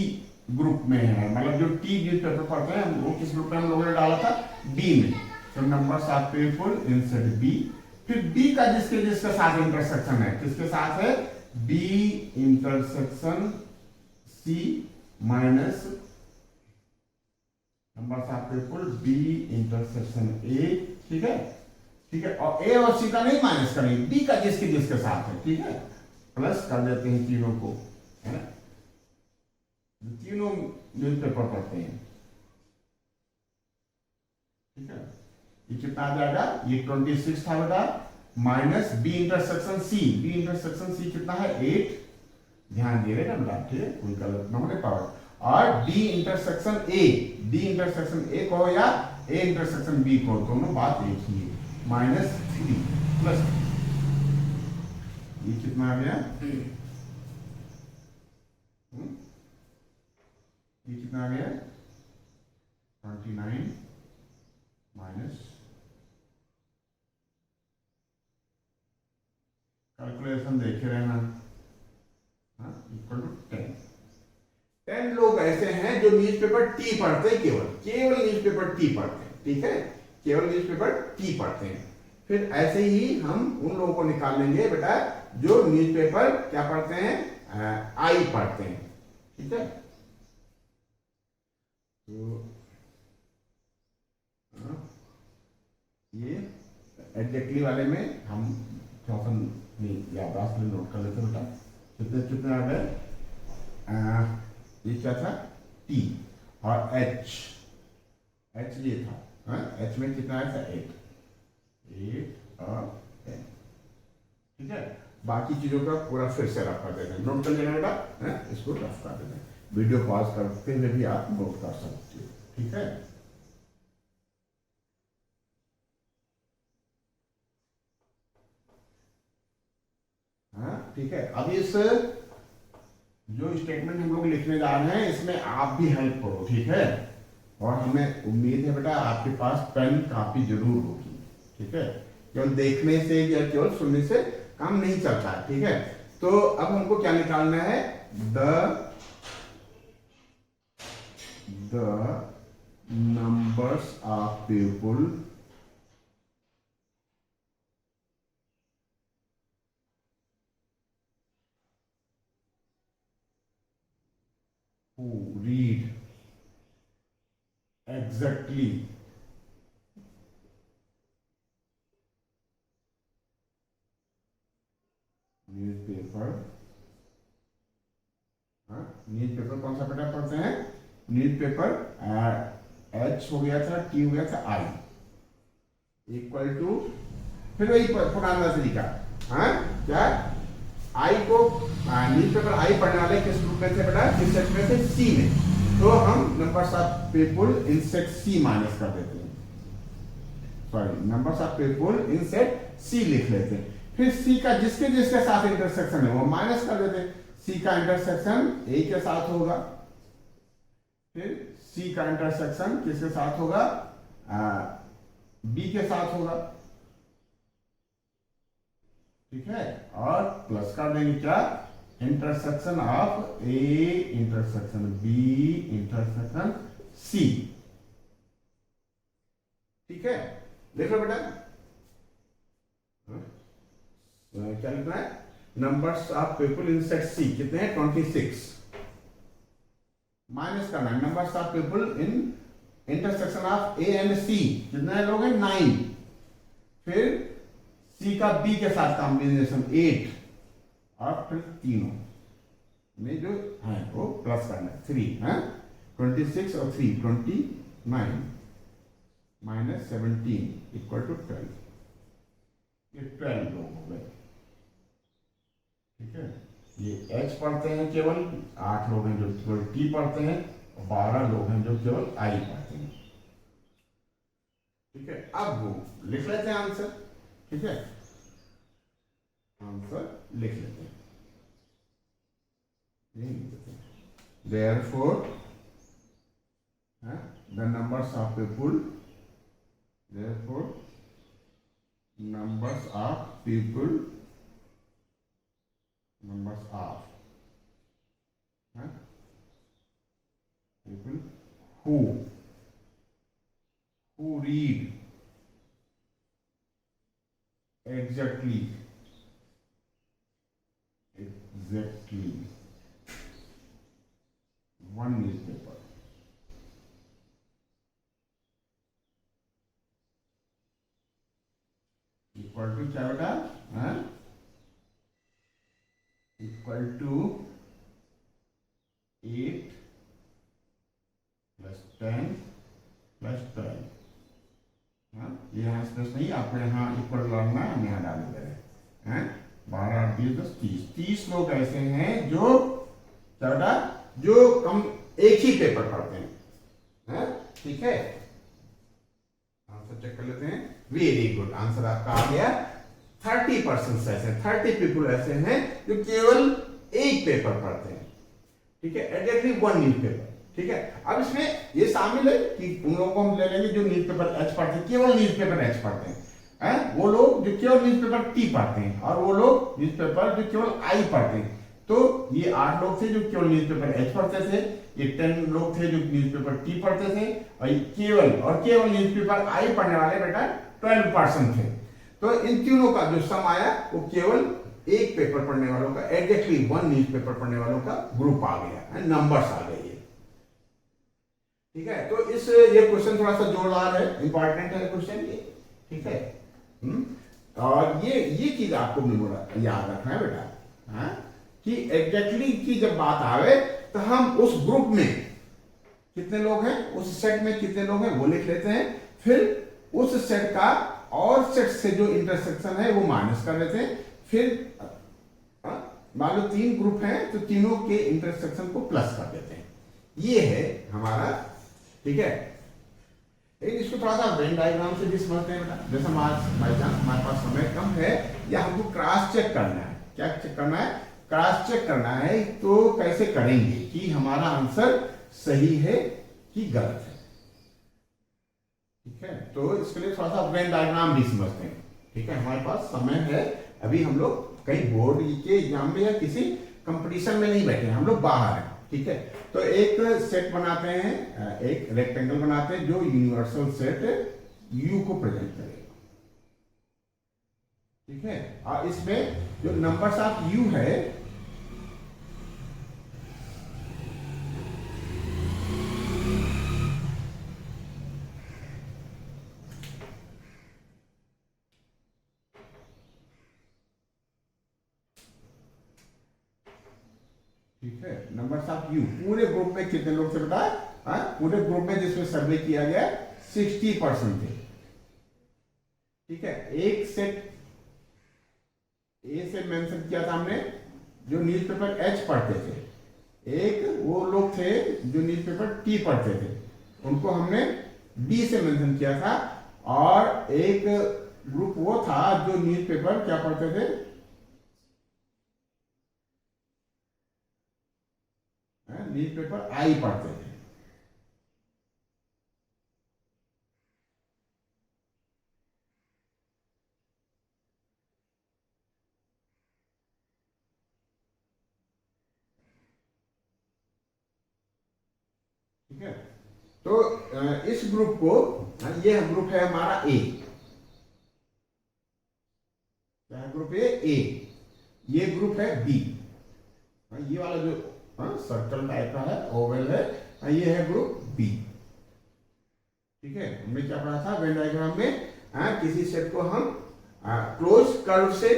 ग्रुप में है, मतलब जो टी न्यूज़पेपर पढ़ते हैं, वो किस ग्रुप में हम लोगों ने डाला था, बी में। तो numbers of people inside B, फिर बी का जिसके जिसके साथ इंटरसेक्शन है, किसके साथ है, B intersection C minus numbers of people B intersection A. ठीक है, ठीक है, और ए और सी का नहीं माइनस करेंगे, बी का जिसके जिसके साथ है, ठीक है, प्लस कर देते हैं तीनों को, है ना। तीनों न्यूज़पेपर पढ़ते हैं, ठीक है। ये कितना आ जाएगा, ये 26 था बेटा, minus B intersection C, B intersection C कितना है 8, ध्यान दे रहे ना बेटा, ठीक है, कोई गलत ना होने पावे, और D intersection A, D intersection A को या ए इंटरसेक्शन बी को, दोनों बात एक ही है, -3 प्लस ये कितना आ गया, ये कितना आ गया 29 माइनस, कैलकुलेशन देखे रहना, इक्वल टू 10। 10 लोग ऐसे हैं जो न्यूज़पेपर टी पढ़ते हैं, केवल न्यूज़पेपर टी पढ़ते हैं, ठीक है, केवल न्यूज़पेपर टी पढ़ते हैं। फिर ऐसे ही हम उन लोगों को निकाल लेंगे बेटा जो न्यूज़पेपर क्या पढ़ते हैं, आई पढ़ते हैं, ठीक है। तो ये एग्जैक्टली वाले में हम थोड़ा याददाश्त में नोट कर लेते बेटा, कितने कितने आ गए, ये क्या था टी और एच, एच ये था, एच में कितना आया था 8 और 10, ठीक है। बाकी चीजों का पूरा फिर से रफ कर देते हैं, नोट कर लेना बेटा, इसको रफ कर देते हैं, वीडियो पॉज करते हुए भी आप नोट कर सकते हो, ठीक है। हाँ ठीक है, अब इस जो स्टेटमेंट हम लोग लिखने जा रहे हैं इसमें आप भी हेल्प करो, ठीक है, और हमें उम्मीद है बेटा आपके पास पेन कापी जरूर होगी, ठीक है, केवल देखने से या केवल सुनने से काम नहीं चलता है, ठीक है। तो अब हमको क्या निकालना है, the numbers of people who read exactly newspaper, newspaper कौन सा बेटा पढ़ते हैं, न्यूज़पेपर एच हो गया था, टी हो गया था, आई इक्वल टू, फिर वही पुराना तरीका, क्या आई को न्यूज़पेपर आई पढ़ने वाले किस ग्रुप में थे बेटा, किस सेट में थे, सी में, तो हम numbers of people in set C minus कर देते हैं, sorry numbers of people in set C लिख लेते हैं, फिर सी का जिसके जिसके साथ इंटरसेक्शन है वो माइनस कर देते हैं, सी का इंटरसेक्शन ए के साथ होगा, फिर सी का इंटरसेक्शन किसके साथ होगा, बी के साथ होगा, ठीक है, और प्लस कर देंगे क्या, intersection of A intersection B intersection C, ठीक है। देख लो बेटा क्या लिखना है, numbers of people in set C कितने हैं 26, माइनस करना है numbers of people in intersection of A and C कितने लोग हैं 9, फिर सी का बी के साथ कॉम्बिनेशन 8, और फिर तीनों में जो है वो प्लस करना है 3, 26 और 3 29 माइनस 17 इक्वल टू 12, ये 12 लोग हो गए, ठीक है। ये एच पढ़ते हैं केवल 8 लोग हैं जो केवल टी पढ़ते हैं, और 12 लोग हैं जो केवल आई पढ़ते हैं, ठीक है। अब वो लिख लेते हैं आंसर, ठीक है, आंसर लिख लेते हैं, therefore the numbers of people, therefore numbers of people, numbers of people who read exactly one newspaper equal to क्या बेटा, इक्वल टू 8 10 प्लस 12। हाँ, ये यहाँ स्पेस नहीं, आपको यहाँ इक्वल डालना है, हम यहाँ डाल दे रहे हैं। 12 8 10 30 30 लोग ऐसे हैं जो क्या जो कम एक ही पेपर पढ़ते हैं। ठीक है, आंसर चेक कर लेते हैं। वेरी गुड, आंसर आपका आ गया। 30% ऐसे 30 पीपल ऐसे हैं जो केवल एक पेपर पढ़ते हैं। ठीक है, एग्जैक्टली वन न्यूज पेपर। ठीक है, अब इसमें ये शामिल है कि उन लोगों को हम ले लेंगे जो न्यूज पेपर एच पढ़ते हैं, केवल न्यूज पेपर एच पढ़ते हैं। वो लोग जो केवल न्यूज पेपर टी पढ़ते हैं, और वो लोग न्यूज पेपर जो केवल आई पढ़ते हैं। तो ये 8 लोग थे जो केवल न्यूज पेपर एच पढ़ते थे, ये 10 लोग थे जो न्यूज पेपर टी पढ़ते थे, और केवल न्यूज पेपर आई पढ़ने वाले बेटा 12% थे। तो इन तीनों का जो सम आया वो केवल एक पेपर पढ़ने वालों का, एग्जैक्टली वन न्यूज पेपर पढ़ने वालों का ग्रुप आ गया, नंबर्स आ गए ये। ठीक है, तो ये क्वेश्चन थोड़ा सा जोरदार है, इंपॉर्टेंट है क्वेश्चन ये। ठीक है, और ये चीज आपको याद रखना है बेटा, कि एग्जैक्टली की जब बात आवे तो हम उस ग्रुप में कितने लोग हैं, उस सेट में कितने लोग हैं वो लिख लेते हैं, फिर उस सेट का और सेट से जो इंटरसेक्शन है वो माइनस कर लेते हैं। फिर मान लो 3 ग्रुप हैं तो तीनों के इंटरसेक्शन को प्लस कर देते हैं। ये है हमारा। ठीक है, लेकिन इसको थोड़ा सा वेन डायग्राम से भी समझते हैं बेटा। जैसे बाई चांस हमारे पास समय कम है या हमको क्रॉस चेक करना है, क्या चेक करना है, क्रॉस चेक करना है, तो कैसे करेंगे कि हमारा आंसर सही है कि गलत है। ठीक है, तो इसके लिए थोड़ा सा वेन डायग्राम भी समझते हैं। ठीक है, हमारे पास समय है, अभी हम लोग कहीं बोर्ड के एग्जाम में या किसी कंपटीशन में नहीं बैठे हैं, हम लोग बाहर हैं। ठीक है, तो एक सेट बनाते हैं, एक रेक्टेंगल बनाते हैं जो यूनिवर्सल सेट U को प्रेजेंट करेगा। ठीक है, और इसमें जो नंबर्स ऑफ U है, ठीक है, नंबर्स ऑफ यू पूरे ग्रुप में कितने लोग थे बेटा, पूरे ग्रुप में जिसमें सर्वे किया गया 60% थे। ठीक है, एक सेट ए से मेंशन किया था हमने जो न्यूज़पेपर एच पढ़ते थे, एक वो लोग थे जो न्यूज़पेपर टी पढ़ते थे, उनको हमने बी से मेंशन किया था, और एक ग्रुप वो था जो न्यूज़पेपर क्या पढ़ते थे, न्यूज़पेपर आई पढ़ते थे। ठीक है, तो इस ग्रुप को, ये ग्रुप है हमारा ए, क्या ग्रुप है ए, ये ग्रुप है बी, ये वाला जो सर्कल टाइप का है, ओवल है, ये है ग्रुप बी। ठीक है, हमने क्या पढ़ा था वेन डायग्राम में, किसी सेट को हम क्लोज कर्व से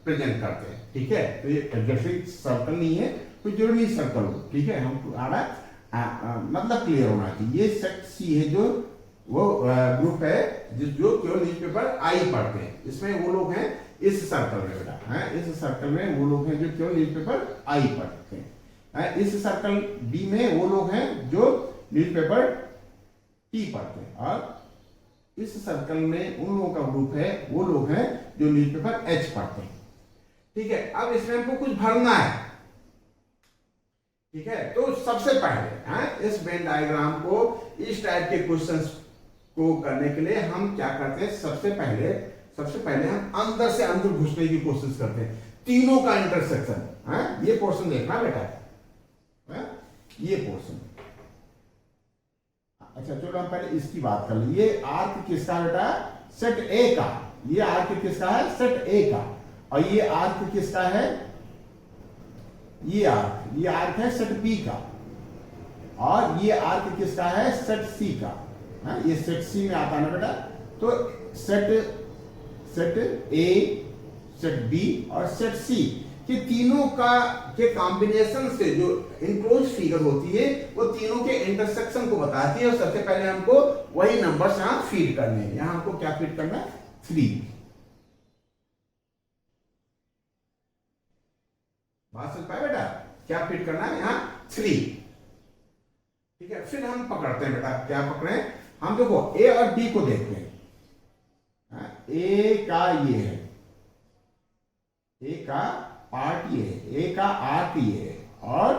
प्रेजेंट करते हैं। ठीक है, तो ये एग्जैक्टली सर्कल नहीं है, कोई जरूरी सर्कल हो। ठीक है, हम आ रहा मतलब क्लियर होना चाहिए। ये सेट सी है जो वो ग्रुप है जो केवल न्यूज़पेपर आई पढ़ते हैं, इसमें वो लोग हैं इस सर्कल में बेटा, इस सर्कल में वो लोग हैं जो केवल न्यूज़पेपर आई पढ़ते हैं। इस सर्कल बी में वो लोग हैं जो न्यूज़पेपर टी पढ़ते हैं, और इस सर्कल में उन लोगों का ग्रुप है, वो लोग हैं जो न्यूज़पेपर एच पढ़ते हैं। ठीक है, अब इसमें हमको कुछ भरना है। ठीक है, तो सबसे पहले इस वेन डायग्राम को, इस टाइप के क्वेश्चंस को करने के लिए हम क्या करते हैं, सबसे पहले हम अंदर से अंदर घुसने की कोशिश करते हैं, तीनों का इंटरसेक्शन। ये पोर्शन देखना बेटा, ये पोर्शन। अच्छा चलो हम पहले इसकी बात कर लें। ये आर्क किसका बेटा, सेट ए का, ये आर्क किसका है, सेट ए का, और ये आर्क किसका है, ये आर्क है सेट बी का, और ये आर्क किसका है, सेट सी का। ये सेट सी में आता है ना बेटा, तो सेट ए, सेट बी और सेट सी, कि तीनों का के कॉम्बिनेशन से जो इंक्लोज फिगर होती है वो तीनों के इंटरसेक्शन को बताती है, और सबसे पहले हमको वही नंबर्स यहाँ फीड करने हैं। यहाँ हमको क्या फीड करना है? 3। बात समझ पाए बेटा? क्या फीड करना है यहाँ? 3। ठीक है, फिर हम पकड़ते हैं बेटा, क्या पकड़े? हम देखो ए और बी को देखते हैं। ए का ये है, ए का पार्ट ये है, ए का आर्क ये है, और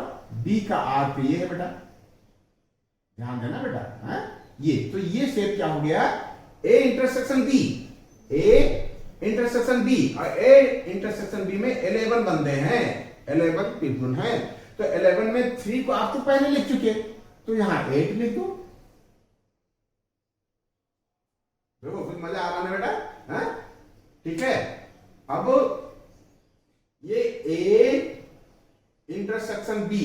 बी का आर्क ये है बेटा। ध्यान देना बेटा। ये तो ये शेप क्या हो गया? A intersection B, A intersection B, और ए इंटरसेक्शन बी में 11 बंदे हैं, 11 पीपल हैं। तो 11 में 3 को आप तो पहले लिख चुके, तो यहां 8 लिख दो। देखो फिर मजा आ रहा है बेटा। ठीक है, अब ये ए इंटरसेक्शन बी,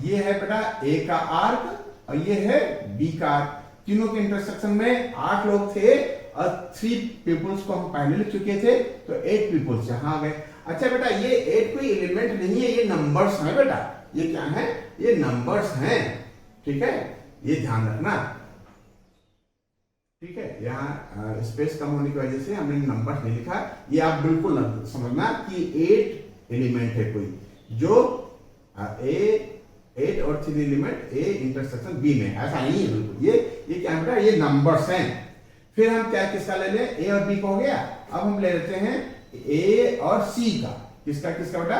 ये है बेटा ए का आर्क और ये है बी का आर्क। तीनों के इंटरसेक्शन में 8 लोग थे और 3 पीपल्स को हम पहले लिख चुके थे, तो 8 पीपल्स यहां आ गए। अच्छा बेटा, ये 8 कोई एलिमेंट नहीं है, ये नंबर्स हैं बेटा। ये क्या है? ये नंबर्स हैं। ठीक है, ये ध्यान रखना। ठीक है, यहाँ स्पेस कम होने की वजह से हमने नंबर नहीं लिखा। ये आप बिल्कुल समझना कि 8 एलिमेंट है कोई, जो ए 8 और 3 एलिमेंट ए इंटरसेक्शन बी में, ऐसा नहीं है बिल्कुल। ये क्या बेटा? ये नंबर्स हैं। फिर हम क्या किसका ले लें? ए और बी को हो गया। अब हम ले लेते हैं ए और सी का। किसका किसका बेटा?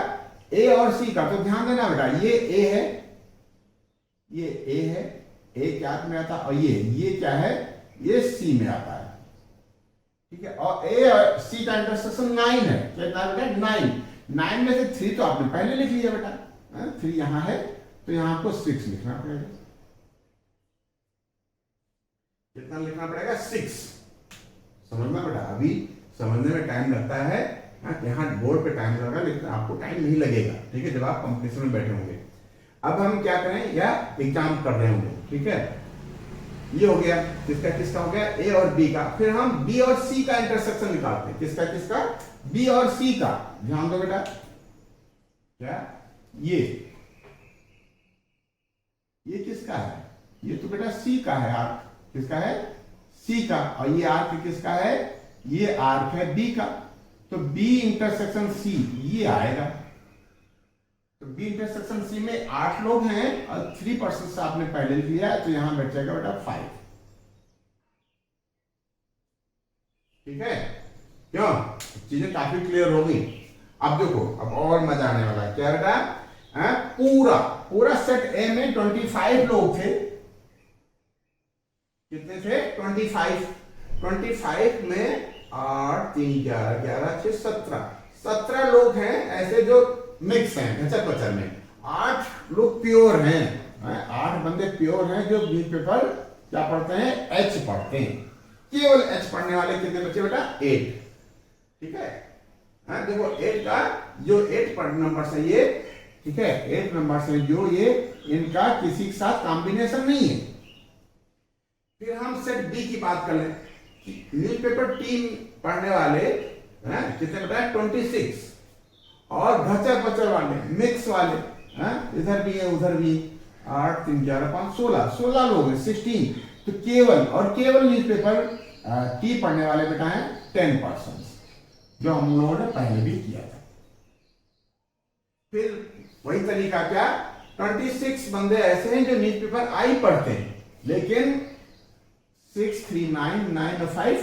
ए और सी का। तो ध्यान देना बेटा, ये ए है, ये ए है, ए क्या में आता, और ये क्या है? ये सी में आता है। ठीक है, और ए और सी का इंटरसेक्शन 9 है। कितना बेटा? 9 में से 3 तो आपने पहले लिख लिया बेटा। 3 यहां है, तो यहां आपको 6 लिखना पड़ेगा। कितना लिखना पड़ेगा? 6। समझना बेटा, अभी समझने में टाइम लगता है। यहाँ बोर्ड पे टाइम लगेगा, लेकिन आपको टाइम नहीं लगेगा। ठीक है, जब आप कंपटीशन में बैठे होंगे। अब हम क्या करें, या एग्जाम कर रहे होंगे। ठीक है, ये हो गया। किसका किसका हो गया? ए और बी का। फिर हम बी और सी का इंटरसेक्शन निकालते हैं। किसका किसका? बी और सी का। ध्यान दो बेटा, क्या ये किसका है? ये तो बेटा सी का है आर्क। किसका है? सी का। और ये आर्क किसका है? ये आर्क है बी का। तो बी इंटरसेक्शन सी ये आएगा। तो बी इंटरसेक्शन सी में 8 लोग हैं और 3% आपने पहले लिया है, तो यहां बैठ जाएगा बेटा 5। ठीक है, क्यों? चीजें काफी क्लियर हो गई। अब देखो, अब और मजा आने वाला है। क्या बेटा? पूरा सेट ए में 25 लोग थे। कितने थे? 25 में 8 3 11 11 6 17 लोग हैं ऐसे जो मिक्स हैं घचर पचर में। 8 लोग प्योर हैं, 8 बंदे प्योर हैं जो न्यूज़पेपर क्या पढ़ते हैं? एच पढ़ते हैं। केवल एच पढ़ने वाले कितने बच्चे बेटा? 8। ठीक है, देखो 8 का जो 8 नंबर है ये, ठीक है, 8 नंबर से जो ये इनका किसी के साथ कॉम्बिनेशन नहीं है। फिर हम सेट बी की बात कर लें। न्यूज़पेपर टीम पढ़ने वाले कितने बताए? 26। और घचर पचर वाले, मिक्स वाले, इधर भी है उधर भी, 8 3 11 5 16 लोग हैं, 16। तो केवल न्यूज़पेपर टी पढ़ने वाले बेटा हैं 10%, जो हम लोगों ने पहले भी किया था। फिर वही तरीका क्या? 26 बंदे ऐसे हैं जो न्यूज़पेपर आई पढ़ते हैं, लेकिन 6 3 9 9 और 5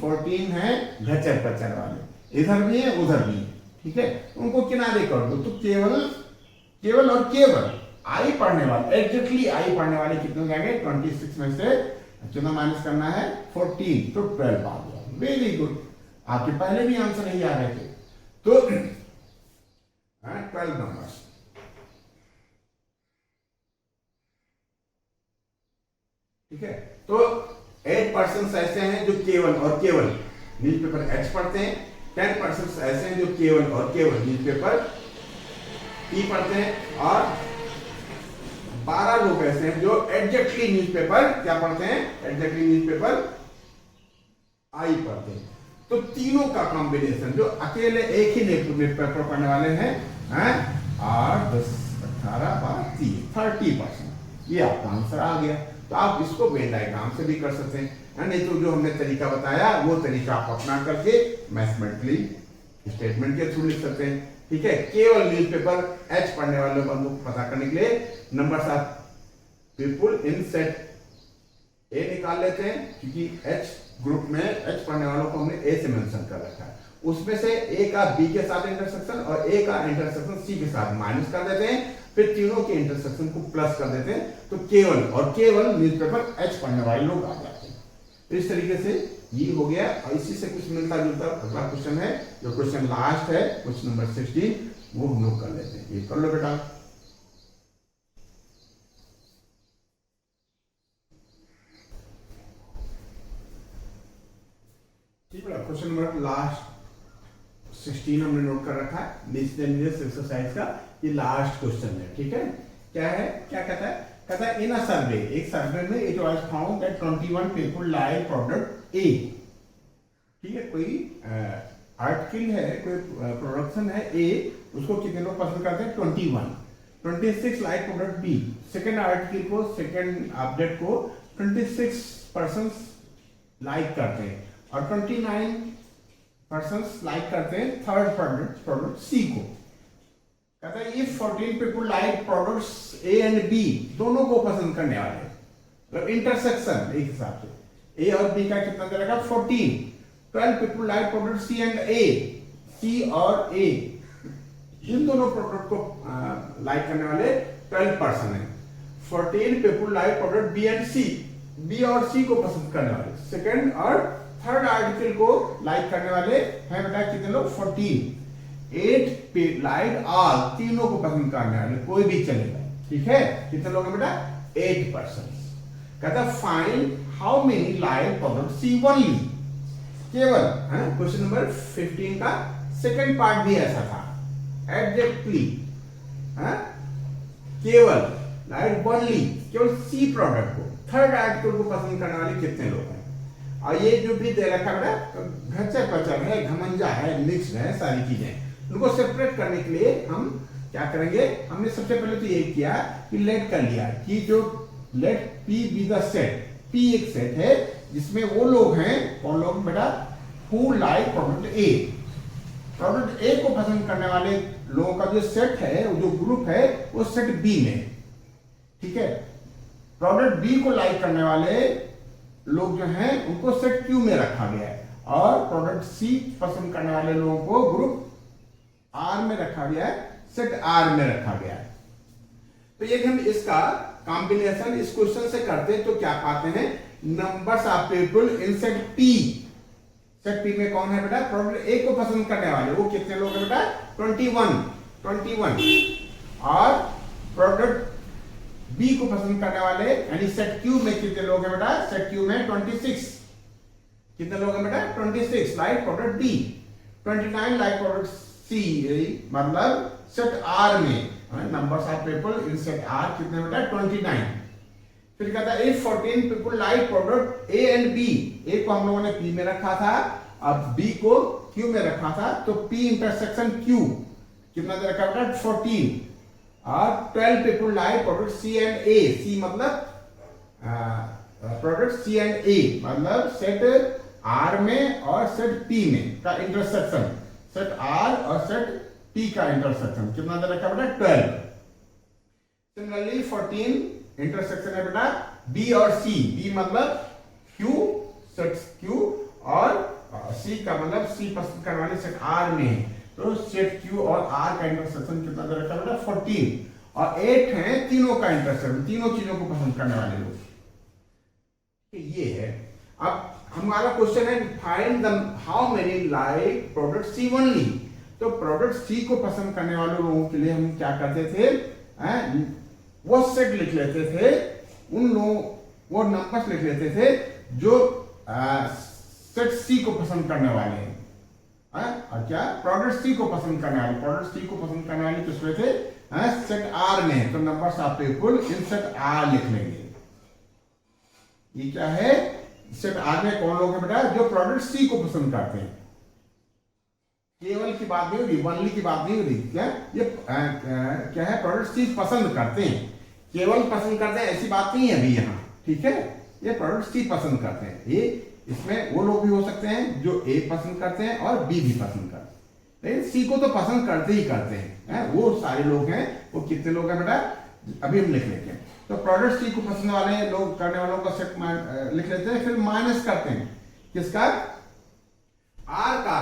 14 है घचर पचर वाले, इधर भी है उधर भी है। ठीक है, उनको किनारे कर दो। तो केवल और केवल आई पढ़ने वाले, एग्जैक्टली आई पढ़ने वाले कितने हो जाएंगे? 26 में से चुना माइनस करना है 14, तो 12 आ गया। वेरी गुड, आपके पहले भी आंसर नहीं आ रहे थे। तो 12 नंबर्स। ठीक है, तो 8% ऐसे हैं जो केवल और केवल न्यूज़पेपर एच पढ़ते हैं, 10% ऐसे हैं जो केवल और केवल न्यूज़पेपर टी पढ़ते हैं, और 12 लोग ऐसे हैं जो एग्जैक्टली न्यूज़पेपर क्या पढ़ते हैं? एग्जैक्टली न्यूज़पेपर आई पढ़ते हैं। तो तीनों का कॉम्बिनेशन जो अकेले एक ही पेपर पढ़ने वाले हैं 8 10 18 30%, ये आपका आंसर आ गया। तो आप इसको वेन डायग्राम से भी कर सकते हैं, नहीं तो जो हमने तरीका बताया वो तरीका आप अपना करके मैथमेटिकली स्टेटमेंट के थ्रू लिख सकते हैं। ठीक है, केवल न्यूज़पेपर एच पढ़ने वाले बंदों को पता करने के लिए numbers of people in set ए निकाल लेते हैं, क्योंकि एच ग्रुप में एच पढ़ने वालों को हमने ए से मेंशन कर रखा है। उसमें से ए का बी के साथ इंटरसेक्शन और ए का इंटरसेक्शन सी के साथ माइनस कर देते हैं, फिर तीनों के इंटरसेक्शन को प्लस कर देते हैं, तो केवल न्यूज़पेपर एच पढ़ने वाले लोग आ जाते हैं। तो इस तरीके से ये हो गया। और इसी से कुछ मिलता जुलता अगला क्वेश्चन है, जो क्वेश्चन लास्ट है, क्वेश्चन नंबर 16, वो हम लोग कर लेते हैं। ये कर लो बेटा। ठीक है, क्वेश्चन नंबर लास्ट 16 हमने नोट कर रखा है, मिसलेनियस एक्सरसाइज का ये लास्ट क्वेश्चन है। ठीक है, क्या है, क्या कहता है, कहता है इन अ सर्वे, एक सर्वे में it was found that 21 people like product ए। ठीक है, कोई आर्टिकल है, कोई प्रोडक्शन है ए, उसको कितने लोग पसंद करते हैं 21। 26 like product B, second article को, सेकंड अपडेट को 26% लाइक करते हैं और 29% लाइक करते हैं थर्ड प्रोडक्ट सी को। कहता है if 14 people like products A and B, दोनों को पसंद करने वाले, मतलब इंटरसेक्शन एक हिसाब से ए और बी का कितना दे रखा 14। 12 people like product C and A, C और ए इन दोनों प्रोडक्ट को लाइक करने वाले 12% है। 14 people like product B and C, B और सी को पसंद करने वाले, सेकंड और थर्ड आर्टिकल को लाइक करने वाले हैं बेटा कितने लोग 14। 8 लाइक ऑल, तीनों को पसंद करने वाले, कोई भी चलेगा। ठीक है, कितने लोग हैं बेटा 8%। कहता find how many like product C only, केवल। क्वेश्चन नंबर 15 का सेकंड पार्ट भी ऐसा था, एग्जैक्टली केवल लाइक ओनली, केवल सी प्रोडक्ट को, थर्ड आर्टिकल को पसंद करने वाले कितने लोग हैं। और ये जो भी दे रखा है घच्चा पचर है, घमंजा है, मिक्स्ड है, सारी चीजें, उनको सेपरेट करने के लिए हम क्या करेंगे, हमने सबसे पहले तो ये किया कि लेट कर लिया कि जो let P be the set, P एक सेट है जिसमें वो लोग हैं, कौन लोग बेटा, who like product A, product A को पसंद करने वाले लोगों का जो सेट है, जो ग्रुप है, वो सेट बी में। ठीक है, प्रोडक्ट बी को लाइक करने वाले लोग जो हैं उनको सेट क्यू में रखा गया है, और प्रोडक्ट सी पसंद करने वाले लोगों को ग्रुप आर में रखा गया है, सेट आर में रखा गया है। तो यदि हम इसका कॉम्बिनेशन इस क्वेश्चन से करते हैं तो क्या पाते हैं, numbers of people in set P, set P में कौन है बेटा, प्रोडक्ट ए को पसंद करने वाले, वो कितने लोग हैं बेटा 21, और प्रोडक्ट बी को पसंद करने वाले यानी सेट क्यू में कितने लोग हैं बेटा, सेट क्यू में 26, कितने लोग हैं बेटा 26 like product B, 29 like product C, मतलब सेट आर में numbers of people in set R कितने बेटा 29। फिर कहता है if 14 people like product A and B, A को हम लोगों ने पी में रखा था, अब बी को क्यू में रखा था, तो पी इंटरसेक्शन क्यू कितना दे रखा बेटा 14, और 12 people like product C and A, C मतलब प्रोडक्ट सी एंड ए मतलब सेट आर में और सेट पी में का इंटरसेक्शन, सेट आर और सेट पी का इंटरसेक्शन कितना दे रखा बेटा 12। सिमिलरली 14 इंटरसेक्शन है बेटा बी और सी, बी मतलब क्यू, सेट क्यू, और सी का मतलब सी पसंद करने वाले सेट आर में है, तो सेट क्यू और आर का इंटरसेक्शन कितना दे रखा बेटा 14, और 8 है तीनों का इंटरसेक्शन, तीनों चीजों को पसंद करने वाले लोग। ये है। अब हमारा क्वेश्चन है find the how many like product C only, तो प्रोडक्ट सी को पसंद करने वाले लोगों के लिए हम क्या करते थे, वो सेट लिख लेते थे, उन लोगों वो नंबर्स लिख लेते थे जो सेट सी को पसंद करने वाले हैं, और क्या प्रोडक्ट सी को पसंद करने वाले, प्रोडक्ट सी को पसंद करने वाले किसमें थे, सेट आर में, तो numbers of people in set R लिख लेंगे। ये क्या है, सेट आर में कौन लोग हैं बेटा, जो प्रोडक्ट सी को पसंद करते हैं, केवल की बात नहीं हो रही, वनली की बात नहीं हो रही। क्या ये क्या है, प्रोडक्ट सी पसंद करते हैं, केवल पसंद करते हैं ऐसी बात नहीं है अभी यहाँ, ठीक है। ये प्रोडक्ट सी पसंद करते हैं, ये इसमें वो लोग भी हो सकते हैं जो ए पसंद करते हैं और बी भी पसंद करते हैं, लेकिन सी को तो पसंद करते ही करते हैं, वो सारे लोग हैं। वो कितने लोग हैं बेटा, अभी हम लिख लेते हैं। तो प्रोडक्ट सी को पसंद वाले लोग, करने वालों का सेट लिख लेते हैं, फिर माइनस करते हैं किसका, आर का।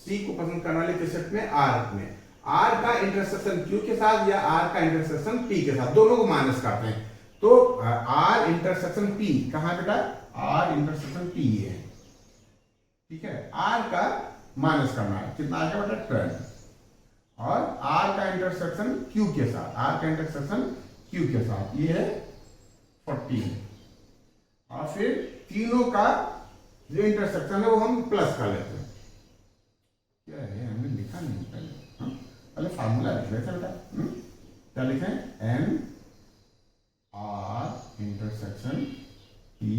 सी को पसंद करने वाले के सेट में आर का इंटरसेक्शन क्यू के साथ या आर का इंटरसेक्शन पी के साथ, दोनों को माइनस करते हैं। तो आर इंटरसेक्शन पी कहां बेटा, आर इंटरसेक्शन पी ये है, ठीक है। आर का माइनस करना है, कितना आ गया बेटा 12, और आर का इंटरसेक्शन क्यू के साथ, आर का इंटरसेक्शन क्यू के साथ ये है 14, और फिर तीनों का जो इंटरसेक्शन है वो हम प्लस कर लेते हैं। क्या है, हमने लिखा नहीं पहले, पहले फार्मूला लिख लेते बेटा। क्या लिखें, n R intersection P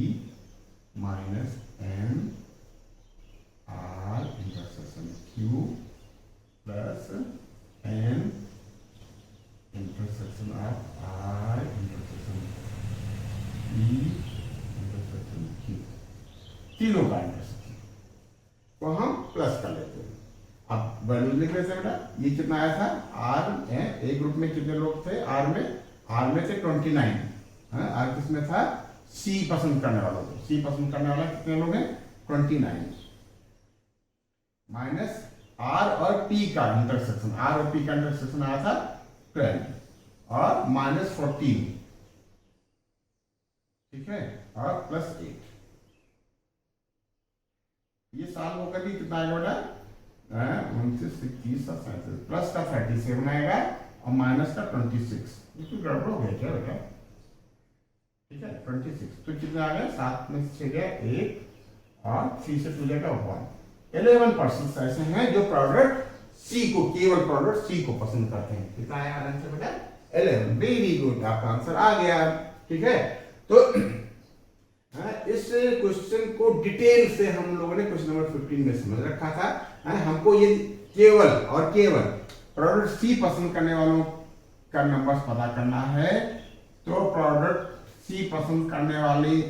minus n R intersection Q plus n intersection of R intersection P intersection Q, तीनों का इंटरसेक्शन को हम प्लस कर लेते हैं। अब वैल्यू लिख लेते हैं बेटा, ये कितना आया था, आर है, एक ग्रुप में कितने लोग थे, आर में थे 29, आर किसमें था, सी पसंद करने वालों को, सी पसंद करने वाला कितने लोग हैं 29, माइनस आर और पी का इंटरसेक्शन, आर और पी का इंटरसेक्शन आया था 12 और माइनस 14, ठीक है, और प्लस 8, ये साल होकर भी कितना आएगा बेटा, 29, 30, 37, प्लस का 37 आएगा और माइनस का 26, इसमें गड़बड़ हो गया क्या बेटा, ठीक है 26, तो कितना आ गया, 7 में से गया 1 और 3 से 2 जाएगा 1। 11% ऐसे हैं जो प्रोडक्ट सी को, केवल प्रोडक्ट सी को पसंद करते हैं। कितना आया आंसर बेटा, 11, वेरी गुड, आपका आंसर आ गया, ठीक है। तो इस क्वेश्चन को डिटेल से हम लोगों ने क्वेश्चन नंबर 15 में समझ रखा था। हमको ये केवल और केवल प्रोडक्ट सी पसंद करने वालों का नंबर पता करना है, तो प्रोडक्ट सी पसंद करने वाले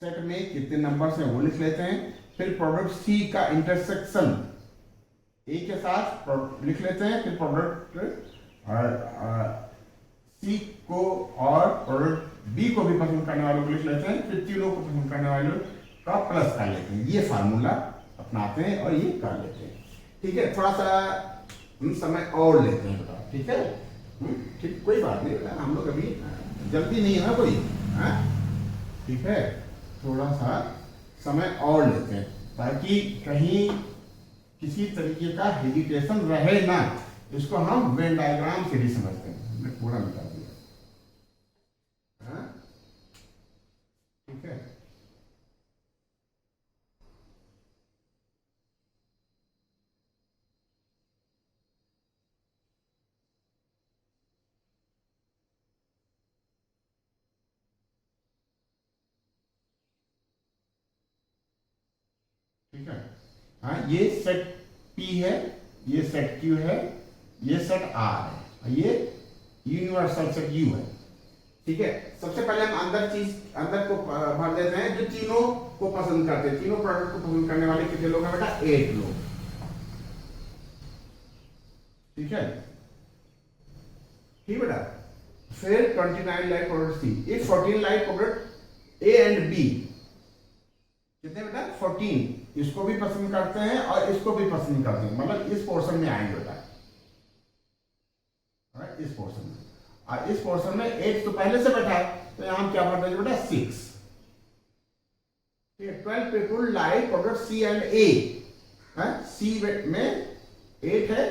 सेट में कितने नंबर है वो लिख लेते हैं। फिर प्रोडक्ट सी का इंटरसेक्शन ए के साथ लिख लेते हैं, फिर प्रोडक्ट सी को और प्रोडक्ट बी को भी पसंद करने वालों को लिख लेते हैं, फिर तीनों को पसंद करने वालों का प्लस कर लेते हैं। ये फार्मूला अपनाते हैं और ये कर लेते हैं, ठीक है। थोड़ा सा हम समय और लेते हैं बेटा, ठीक है, ठीक, कोई बात नहीं बेटा, हम लोग अभी जल्दी नहीं है ना कोई, ठीक है, थोड़ा सा समय और लेते हैं ताकि कहीं किसी तरीके का हेजिटेशन रहे ना। इसको हम वेन डायग्राम से भी समझते हैं, हमने पूरा मिटा दिया, ठीक है। ठीक है, ये सेट P है, ये सेट Q है, ये सेट R है, और ये यूनिवर्सल सेट U है, ठीक है। सबसे पहले हम अंदर को भर देते हैं जो तीनों को पसंद करते हैं। तीनों प्रोडक्ट को पसंद करने वाले कितने लोग हैं बेटा, 8 लोग, ठीक है, ठीक बेटा। फिर 29 like product C, if 14 like product A and B, कितने बेटा 14, इसको भी पसंद करते हैं और इसको भी पसंद करते हैं, मतलब इस पोर्शन में आएंगे बेटा, इस पोर्शन में, और इस पोर्शन में 8 तो पहले से बैठा है, तो यहां क्या भर देंगे बेटा 6, ठीक है। 12 people like product C and A, C में 8 है,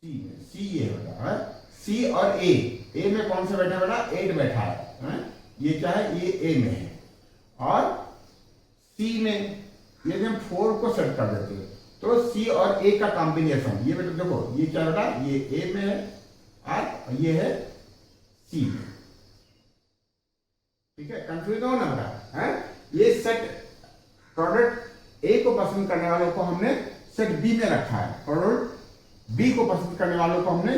सी ये बेटा, सी और ए में कौन सा बैठा बेटा, 8 बैठा है, ये क्या है, ये ए में है, और सी में यदि हम 4 को सेट कर देते हैं तो सी और ए का कॉम्बिनेशन, ये बेटा देखो, ये क्या बेटा, ये ए में है और ये है सी में, ठीक है। कंफ्यूज हो ना बेटा, ये सेट प्रोडक्ट ए को पसंद करने वालों को हमने सेट बी में रखा है, प्रोडक्ट बी को पसंद करने वालों को हमने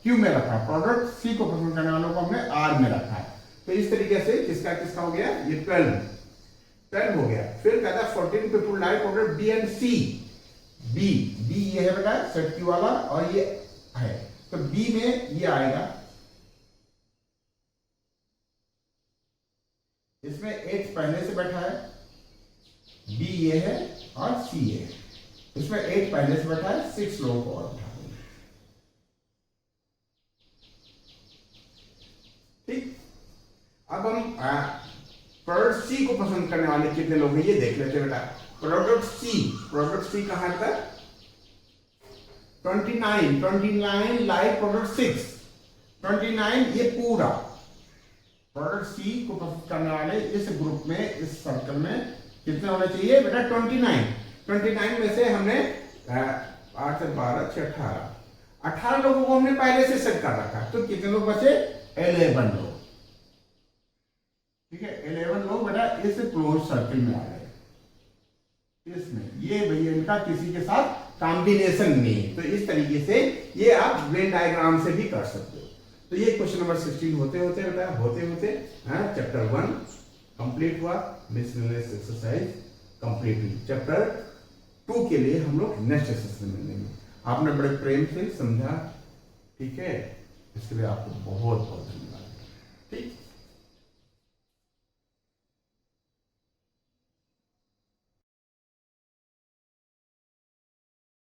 क्यू में रखा है, प्रोडक्ट सी को पसंद करने वालों को हमने आर में रखा है। तो इस तरीके से किसका किसका हो गया, ये 12 हो गया। फिर कहता है 14 people like product B and C. B ये है बेटा सेट क्यू वाला और ये है, तो बी में ये आएगा, इसमें 8 पहले से बैठा है, बी ये है और सी ये है, इसमें 8 पहले से बैठा है, 6 लोगों को और बैठा है। ठीक, अब हम प्रोडक्ट सी को पसंद करने वाले कितने लोग हैं ये देख लेते हैं बेटा। प्रोडक्ट सी कहां तक, 29 लाइक प्रोडक्ट 6, 29 ये पूरा प्रोडक्ट सी को पसंद करने वाले इस ग्रुप में, इस सर्कल में कितने होने चाहिए बेटा, 29 में से हमने 8 से 12 6 18 लोगों को हमने पहले से सेट कर रखा है, तो कितने लोग बचे, 11 लोग। ठीक है, 11 लोग बेटा इस क्लोज सर्कल में आ गए, इसमें ये भैया इनका किसी के साथ कॉम्बिनेशन नहीं। तो इस तरीके से ये आप वेन डायग्राम से भी कर सकते हो। तो ये क्वेश्चन नंबर 16 होते होते चैप्टर 1 कंप्लीट हुआ, मिसलेनियस एक्सरसाइज कंप्लीट हुई। चैप्टर 2 के लिए हम लोग नेक्स्ट सेशन में मिलेंगे। आपने बड़े प्रेम से समझा, ठीक है, इसके लिए आपको बहुत बहुत धन्यवाद। ठीक।